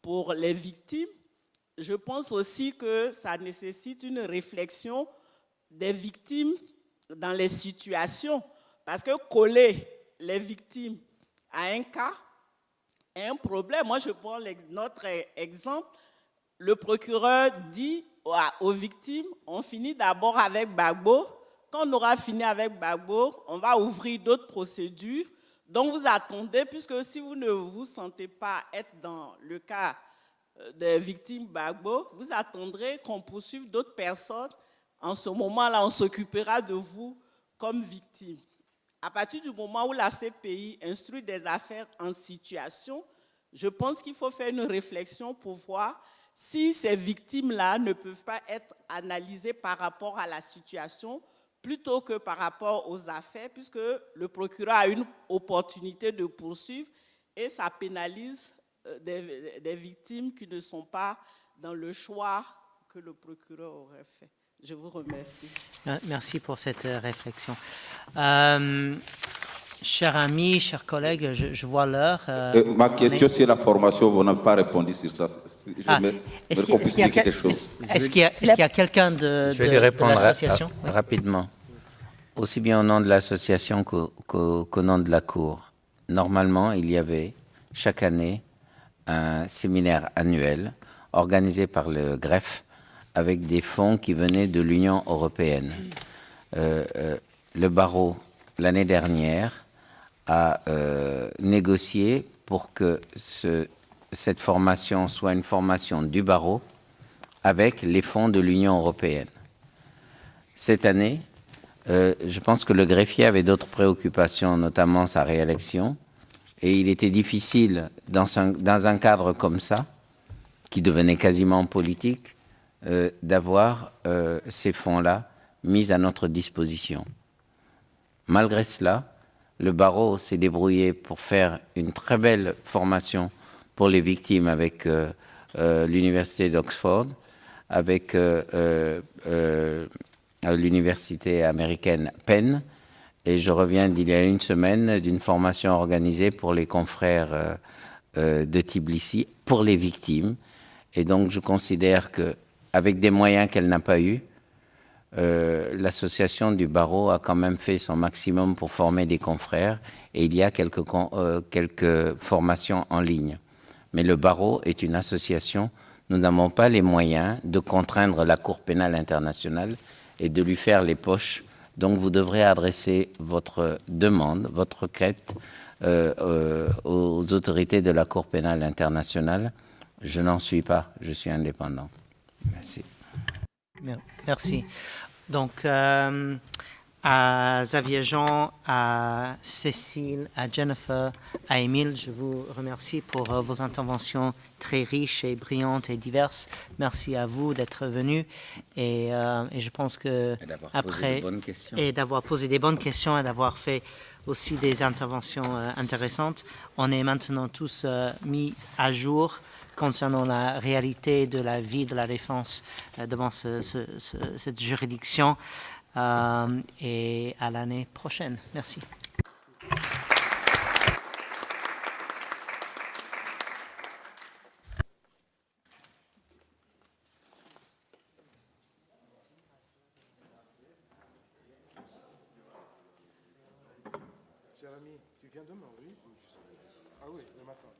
pour les victimes. Je pense aussi que ça nécessite une réflexion des victimes dans les situations, parce que coller les victimes à un cas est un problème. Moi, je prends notre exemple. Le procureur dit aux victimes, on finit d'abord avec Gbagbo. Quand on aura fini avec Gbagbo, on va ouvrir d'autres procédures. Donc, vous attendez, puisque si vous ne vous sentez pas être dans le cas des victimes Gbagbo, vous attendrez qu'on poursuive d'autres personnes. En ce moment-là, on s'occupera de vous comme victime. À partir du moment où la CPI instruit des affaires en situation, je pense qu'il faut faire une réflexion pour voir si ces victimes-là ne peuvent pas être analysées par rapport à la situation plutôt que par rapport aux affaires, puisque le procureur a une opportunité de poursuivre et ça pénalise des victimes qui ne sont pas dans le choix que le procureur aurait fait. Je vous remercie. Merci pour cette réflexion. Chers amis, chers collègues, je vois l'heure. Ma question sur la formation, vous n'avez pas répondu sur ça. Est-ce qu'il y a quelqu'un de l'association? Rapidement. Aussi bien au nom de l'association qu'au nom de la Cour. Normalement, il y avait chaque année un séminaire annuel organisé par le greffe avec des fonds qui venaient de l'Union européenne. Le barreau, l'année dernière, a négocié pour que cette formation soit une formation du barreau avec les fonds de l'Union européenne. Cette année, je pense que le greffier avait d'autres préoccupations, notamment sa réélection, et il était difficile, dans un cadre comme ça, qui devenait quasiment politique, d'avoir ces fonds-là mis à notre disposition. Malgré cela, le barreau s'est débrouillé pour faire une très belle formation pour les victimes avec l'université d'Oxford, avec l'université américaine Penn, et je reviens d'il y a une semaine d'une formation organisée pour les confrères de Tbilissi, pour les victimes. Et donc je considère que avec des moyens qu'elle n'a pas eus, l'association du barreau a quand même fait son maximum pour former des confrères et il y a quelques formations en ligne. Mais le barreau est une association, nous n'avons pas les moyens de contraindre la Cour pénale internationale et de lui faire les poches. Donc vous devrez adresser votre demande, votre quête aux autorités de la Cour pénale internationale. Je n'en suis pas, je suis indépendant. Merci. Merci. Donc, à Xavier Jean, à Cécile, à Jennifer, à Émile, je vous remercie pour vos interventions très riches et brillantes et diverses. Merci à vous d'être venus et je pense que d'avoir posé des bonnes questions et d'avoir fait aussi des interventions intéressantes. On est maintenant tous mis à jour concernant la réalité de la vie de la défense devant cette juridiction. Et à l'année prochaine. Merci. Jérémy, tu viens demain, oui? Ah oui, le matin.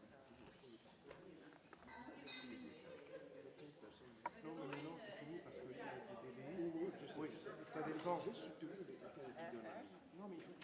Non, mais maintenant c'est fini parce qu'il y a des délais. Oui, ça dépend. Non, mais il faut...